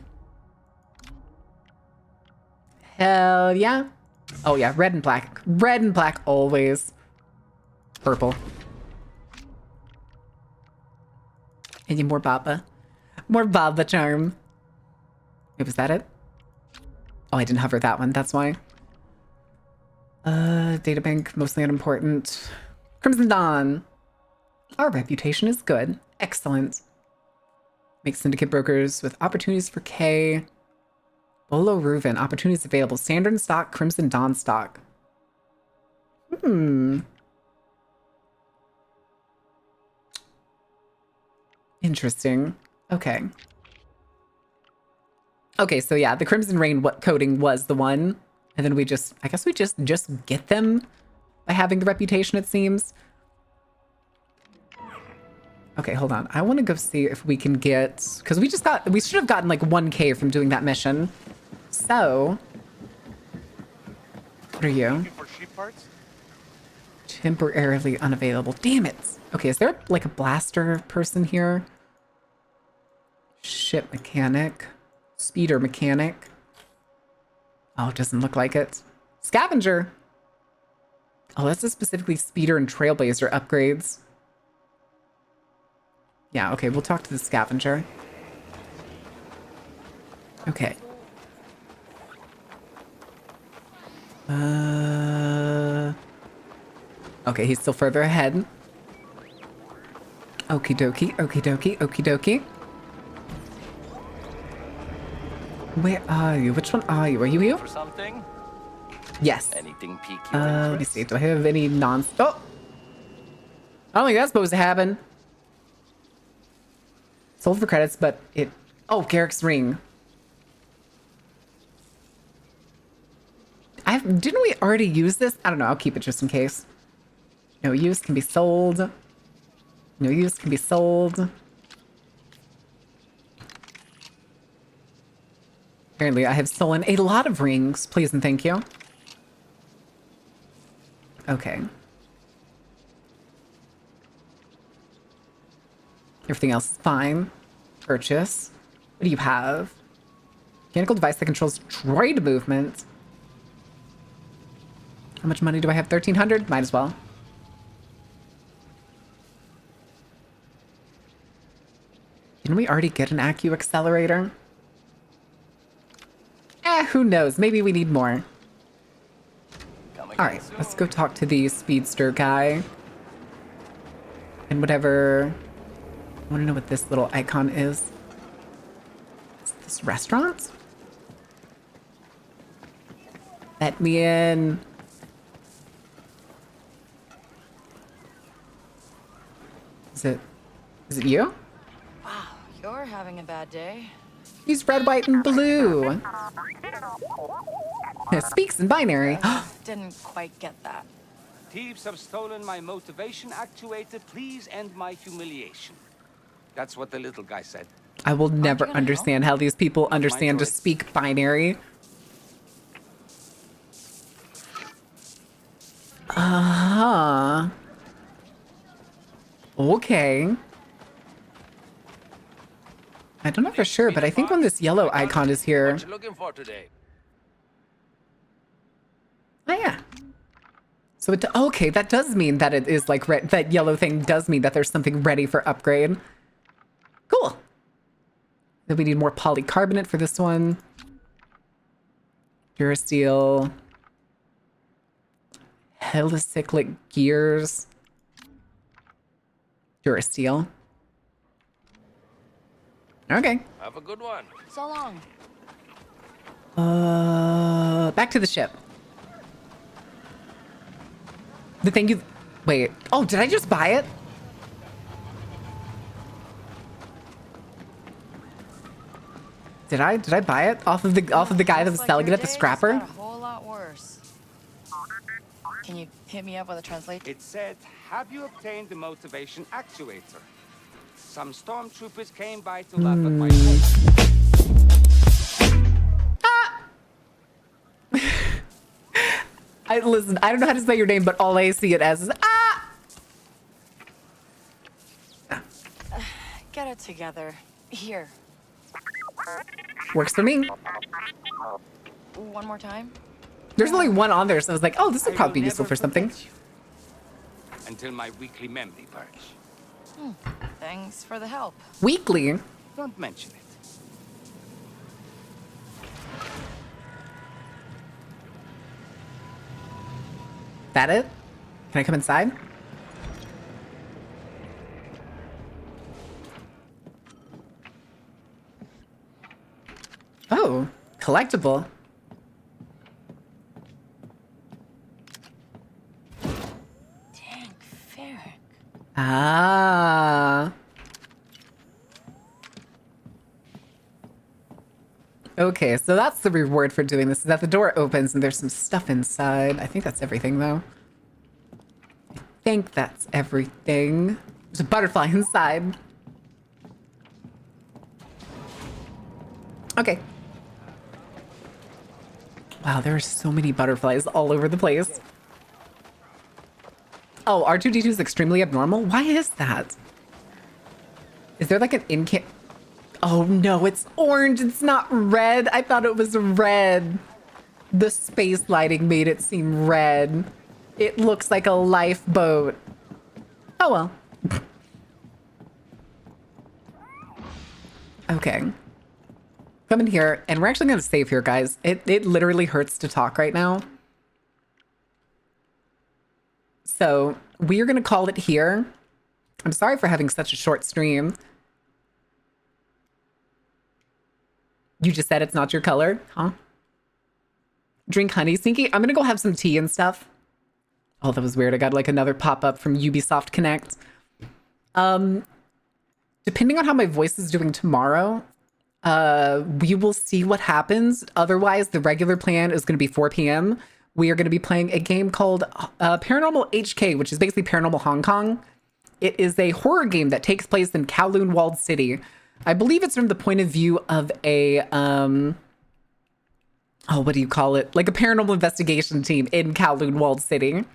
Hell yeah. Oh yeah, red and black. Red and black always. Purple. Any more Baba? More Baba charm. Wait, was that it? Oh, I didn't hover that one. That's why. Databank, mostly unimportant. Crimson Dawn. Our reputation is good. Excellent. Make syndicate brokers with opportunities for K. Bolo Reuven. Opportunities available. Standard stock, Crimson Dawn stock. Interesting. Okay. Okay, so yeah, the Crimson Rain coding was the one. And then we just, I guess we just get them by having the reputation, it seems. Okay, hold on. I want to go see if we can get, because we should have gotten like 1K from doing that mission. So, what are you? Looking for sheep parts? Temporarily unavailable. Damn it. Okay, is there like a blaster person here? Ship mechanic. Speeder mechanic. Oh, it doesn't look like it. Scavenger. Oh, this is specifically speeder and trailblazer upgrades. Yeah, okay, we'll talk to the scavenger. Okay. Okay, he's still further ahead. Okie dokie, okie dokie, okie dokie. Where are you? Which one are you? Are you here? For something? Yes. Anything pique your Let me interest? see. Do I have any Oh! I don't think that's supposed to happen. Sold for credits, but it... Oh, Garrick's ring. Didn't we already use this? I don't know. I'll keep it just in case. No use can be sold. No use can be sold. Apparently, I have stolen a lot of rings. Please and thank you. Okay. Everything else is fine. Purchase. What do you have? Mechanical device that controls droid movement. How much money do I have? 1,300? Might as well. Didn't we already get an Accu accelerator? Who knows? Maybe we need more. Alright, let's go talk to the speedster guy. And whatever... I want to know what this little icon is. Is this restaurant? Let me in. Is it you? Wow, you're having a bad day. He's red, white, and blue. Speaks in binary. Didn't quite get that. Thieves have stolen my motivation actuator. Please end my humiliation. That's what the little guy said. I will never gonna understand how these people understand to droids. speak binary. Uh-huh. Okay. I don't know for sure, but I think when this yellow icon is here... What you looking for today? Oh, yeah. So it... Okay, that does mean that it is like... That yellow thing does mean that there's something ready for upgrade. Cool. Then we need more polycarbonate for this one. Durasteel. Helicyclic gears. Durasteel. Okay. Have a good one. So long. Back to the ship. The thing you... Wait. Oh, did I just buy it? Did I buy it off of the guy that was selling it at the scrapper? Got a whole lot worse. Can you hit me up with a translation? It said, have you obtained the motivation actuator? Some stormtroopers came by to laugh at my Listen, I don't know how to say your name, but all I see it as is Get it together. Here. Works for me. One more time. There's only one on there, so I was like, oh, this would probably be useful for something. Until my weekly memory purge. Thanks for the help. Weekly. Don't mention it. That it? Can I come inside? Oh, collectible. Dang, Ferric. Ah. Okay, so that's the reward for doing this, is that the door opens and there's some stuff inside. I think that's everything, though. I think that's everything. There's a butterfly inside. Okay. Wow, there are so many butterflies all over the place. Oh, R2-D2 is extremely abnormal? Why is that? Is there like an in-can... Oh no, it's orange. It's not red. I thought it was red. The space lighting made it seem red. It looks like a lifeboat. Oh well. Okay. Come in here, and we're actually going to save here, guys. It literally hurts to talk right now. So we are going to call it here. I'm sorry for having such a short stream. You just said it's not your color, huh? Drink honey, Sneaky. I'm gonna go have some tea and stuff. Oh, that was weird. I got like another pop-up from Ubisoft Connect. Depending on how my voice is doing tomorrow, we will see what happens. Otherwise, the regular plan is gonna be 4 p.m. We are gonna be playing a game called Paranormal HK, which is basically Paranormal Hong Kong. It is a horror game that takes place in Kowloon Walled City. I believe it's from the point of view of a, oh, what do you call it? Like a paranormal investigation team in Kowloon Walled City.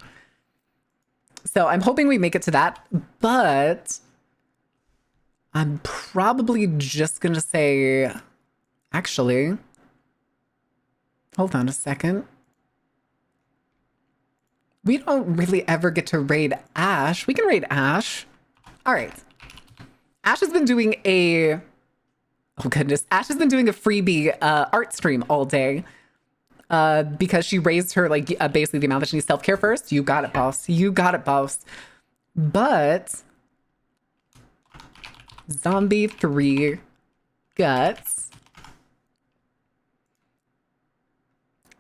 So I'm hoping we make it to that, but I'm probably just going to say, actually, hold on a second. We don't really ever get to raid Ash. We can raid Ash. All right. Ash has been doing a, oh goodness, Ash has been doing a freebie art stream all day because she raised her, like, basically the amount that she needs self-care first. You got it, boss. You got it, boss. But Zombie 3 Guts.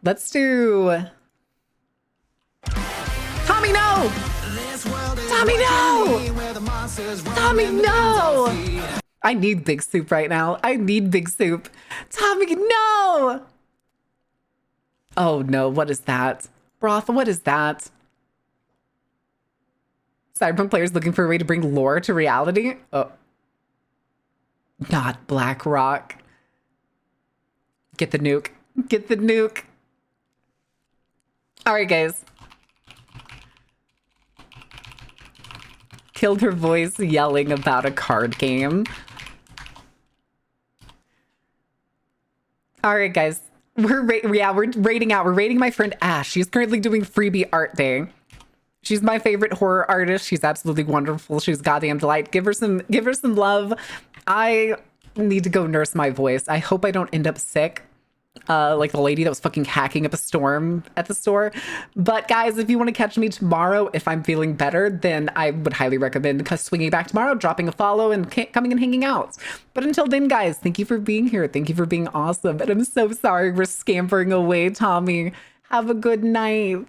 Let's do Tommy, no! Tommy, no! Tommy, no! I need big soup right now. I need big soup. Tommy, no! Oh no, what is that? Broth, what is that? Cyberpunk players looking for a way to bring lore to reality? Oh. Not Black Rock. Get the nuke. Get the nuke. All right, guys. Killed her voice yelling about a card game. All right, guys. We're raiding out. We're raiding my friend Ash. She's currently doing freebie art day. She's my favorite horror artist. She's absolutely wonderful. She's goddamn delight. Give her some love. I need to go nurse my voice. I hope I don't end up sick. Like the lady that was fucking hacking up a storm at the store. But guys, if you want to catch me tomorrow, if I'm feeling better, then I would highly recommend swinging back tomorrow, dropping a follow, and coming and hanging out. But until then, guys, thank you for being here. Thank you for being awesome. And I'm so sorry we're scampering away, Tommy. Have a good night.